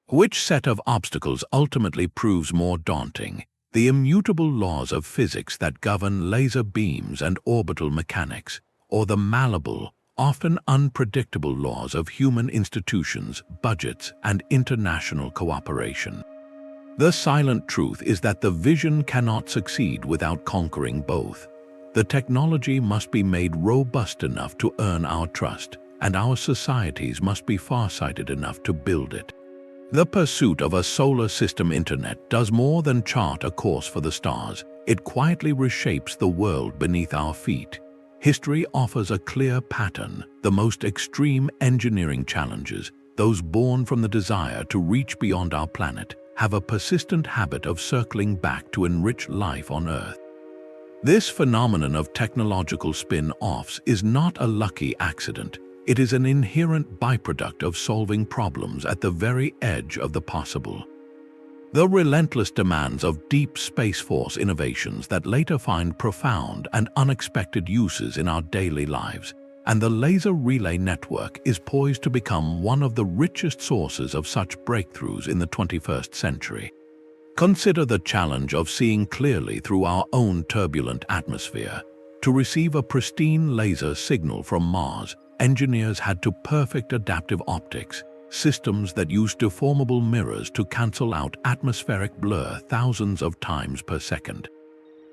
Which set of obstacles ultimately proves more daunting? The immutable laws of physics that govern laser beams and orbital mechanics, or the malleable, often unpredictable laws of human institutions, budgets, and international cooperation? The silent truth is that the vision cannot succeed without conquering both. The technology must be made robust enough to earn our trust, and our societies must be farsighted enough to build it. The pursuit of a solar system internet does more than chart a course for the stars. It quietly reshapes the world beneath our feet. History offers a clear pattern. The most extreme engineering challenges, those born from the desire to reach beyond our planet, have a persistent habit of circling back to enrich life on Earth. This phenomenon of technological spin-offs is not a lucky accident. It is an inherent byproduct of solving problems at the very edge of the possible. The relentless demands of deep Space Force innovations that later find profound and unexpected uses in our daily lives. and the laser relay network is poised to become one of the richest sources of such breakthroughs in the 21st century. Consider the challenge of seeing clearly through our own turbulent atmosphere. To receive a pristine laser signal from Mars, engineers had to perfect adaptive optics, systems that use deformable mirrors to cancel out atmospheric blur thousands of times per second.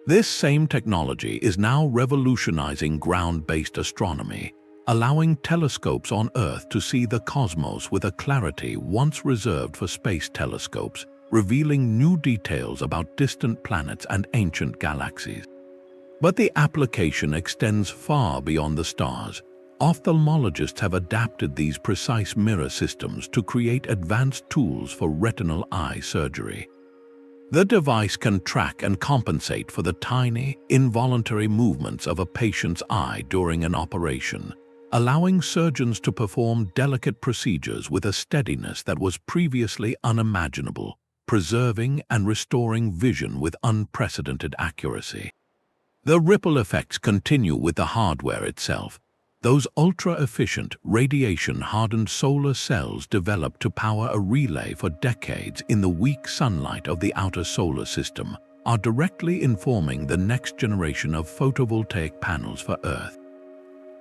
This same technology is now revolutionizing ground-based astronomy, allowing telescopes on Earth to see the cosmos with a clarity once reserved for space telescopes, revealing new details about distant planets and ancient galaxies. But the application extends far beyond the stars. Ophthalmologists have adapted these precise mirror systems to create advanced tools for retinal eye surgery. The device can track and compensate for the tiny, involuntary movements of a patient's eye during an operation, allowing surgeons to perform delicate procedures with a steadiness that was previously unimaginable, preserving and restoring vision with unprecedented accuracy. The ripple effects continue with the hardware itself. Those ultra-efficient, radiation-hardened solar cells developed to power a relay for decades in the weak sunlight of the outer solar system are directly informing the next generation of photovoltaic panels for Earth.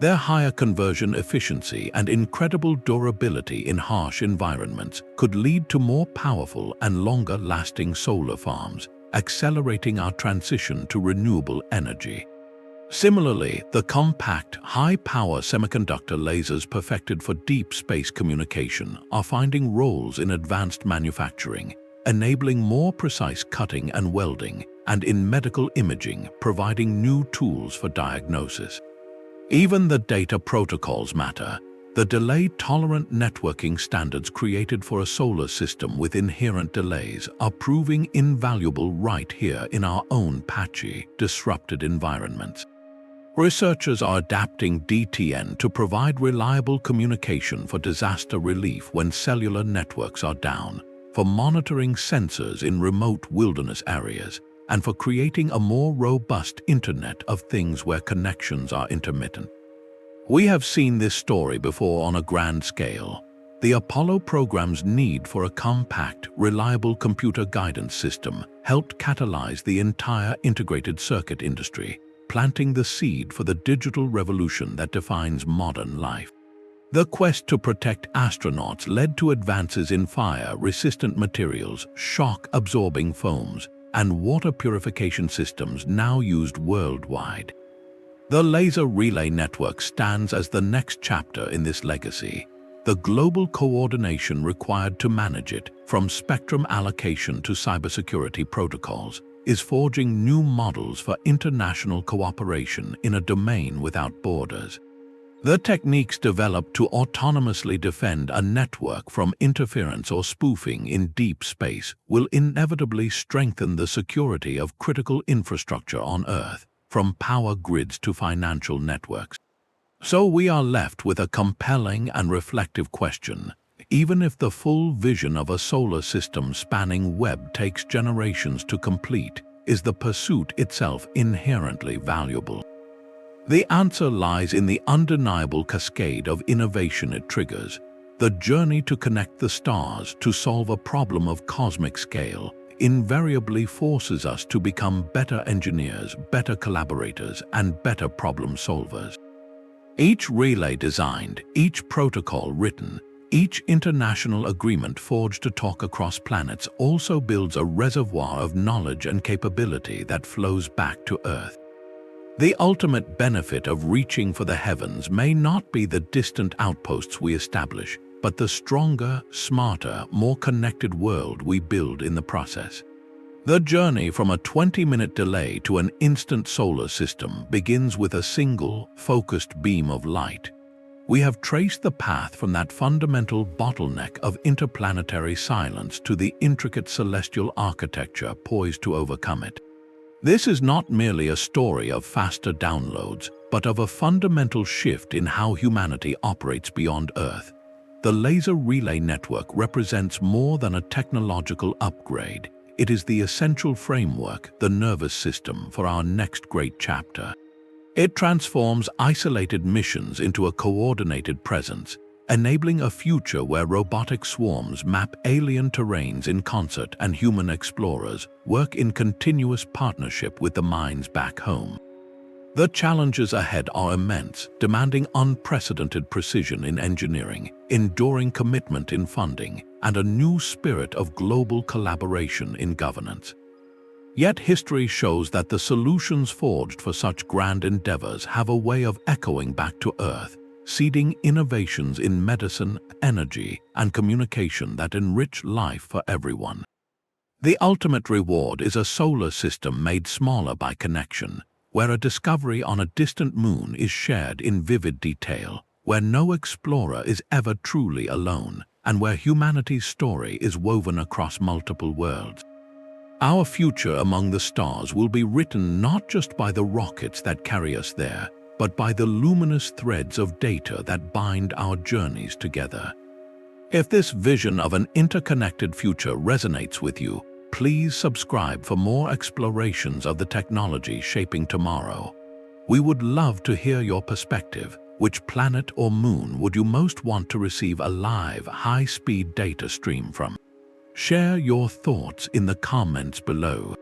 Their higher conversion efficiency and incredible durability in harsh environments could lead to more powerful and longer-lasting solar farms, accelerating our transition to renewable energy. Similarly, the compact, high-power semiconductor lasers perfected for deep space communication are finding roles in advanced manufacturing, enabling more precise cutting and welding, and in medical imaging, providing new tools for diagnosis. Even the data protocols matter. The delay-tolerant networking standards created for a solar system with inherent delays are proving invaluable right here in our own patchy, disrupted environments. Researchers are adapting DTN to provide reliable communication for disaster relief when cellular networks are down, for monitoring sensors in remote wilderness areas, and for creating a more robust Internet of Things where connections are intermittent. We have seen this story before on a grand scale. The Apollo program's need for a compact, reliable computer guidance system helped catalyze the entire integrated circuit industry, planting the seed for the digital revolution that defines modern life. The quest to protect astronauts led to advances in fire-resistant materials, shock-absorbing foams, and water purification systems now used worldwide. The laser relay network stands as the next chapter in this legacy. The global coordination required to manage it, from spectrum allocation to cybersecurity protocols, is forging new models for international cooperation in a domain without borders. The techniques developed to autonomously defend a network from interference or spoofing in deep space will inevitably strengthen the security of critical infrastructure on Earth, from power grids to financial networks. So we are left with a compelling and reflective question. Even if the full vision of a solar system spanning web takes generations to complete, is the pursuit itself inherently valuable? The answer lies in the undeniable cascade of innovation it triggers. The journey to connect the stars to solve a problem of cosmic scale invariably forces us to become better engineers, better collaborators, and better problem solvers. Each relay designed, each protocol written, each international agreement forged to talk across planets also builds a reservoir of knowledge and capability that flows back to Earth. The ultimate benefit of reaching for the heavens may not be the distant outposts we establish, but the stronger, smarter, more connected world we build in the process. The journey from a 20-minute delay to an instant solar system begins with a single, focused beam of light. We have traced the path from that fundamental bottleneck of interplanetary silence to the intricate celestial architecture poised to overcome it. This is not merely a story of faster downloads, but of a fundamental shift in how humanity operates beyond Earth. The laser relay network represents more than a technological upgrade. It is the essential framework, the nervous system, for our next great chapter. It transforms isolated missions into a coordinated presence, enabling a future where robotic swarms map alien terrains in concert and human explorers work in continuous partnership with the minds back home. The challenges ahead are immense, demanding unprecedented precision in engineering, enduring commitment in funding, and a new spirit of global collaboration in governance. Yet history shows that the solutions forged for such grand endeavors have a way of echoing back to Earth, seeding innovations in medicine, energy, and communication that enrich life for everyone. The ultimate reward is a solar system made smaller by connection, where a discovery on a distant moon is shared in vivid detail, where no explorer is ever truly alone, and where humanity's story is woven across multiple worlds. Our future among the stars will be written not just by the rockets that carry us there, but by the luminous threads of data that bind our journeys together. If this vision of an interconnected future resonates with you, please subscribe for more explorations of the technology shaping tomorrow. We would love to hear your perspective. Which planet or moon would you most want to receive a live, high-speed data stream from? Share your thoughts in the comments below.